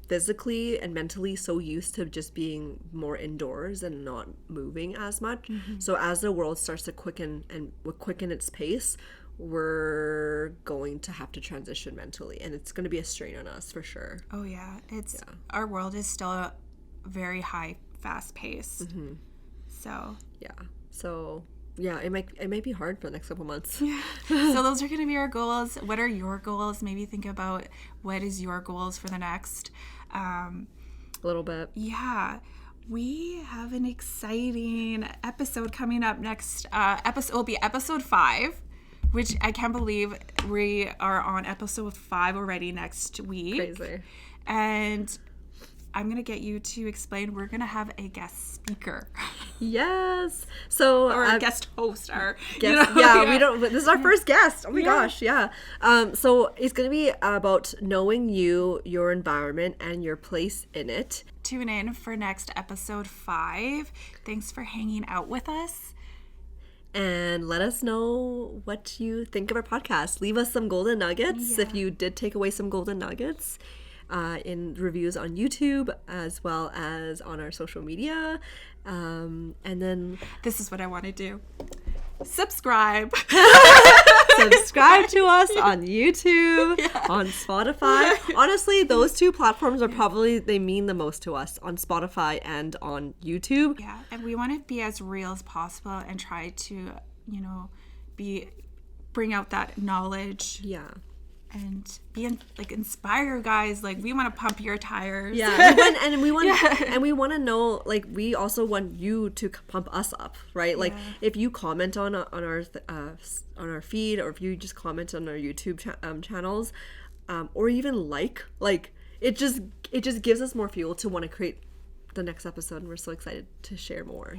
physically and mentally so used to just being more indoors and not moving as much. Mm-hmm. So as the world starts to quicken its pace, we're going to have to transition mentally, and it's going to be a strain on us for sure. Oh yeah, our world is still a very high, fast pace. Mm-hmm. So it might be hard for the next couple months. Yeah. So those are going to be our goals. What are your goals? Maybe think about what is your goals for the next a little bit. Yeah. We have an exciting episode coming up next. Episode will be episode 5, which I can't believe we are on episode 5 already next week. Crazy. And I'm going to get you to explain. We're going to have a guest speaker. Yes. So or a guest host. This is our first guest. Oh my gosh. Yeah. So it's going to be about knowing you, your environment, and your place in it. Tune in for next episode 5. Thanks for hanging out with us. And let us know what you think of our podcast. Leave us some golden nuggets if you did take away some golden nuggets. In reviews on YouTube as well as on our social media. And then this is what I want to do. Subscribe. Subscribe to us on YouTube, on Spotify. Honestly, those 2 platforms are they mean the most to us, on Spotify and on YouTube. Yeah, and we want to be as real as possible and try to, bring out that knowledge. Yeah. And inspire guys. Like, we want to pump your tires. Yeah, we want to know. Like, we also want you to pump us up, right? Like, if you comment on our feed, or if you just comment on our YouTube channels, or even like it just gives us more fuel to want to create the next episode. And we're so excited to share more.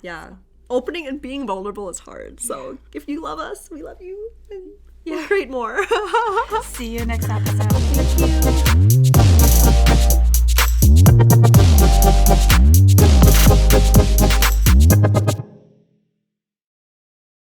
Yeah. Opening and being vulnerable is hard. So if you love us, we love you. And we'll create more. See you next episode. Thank you.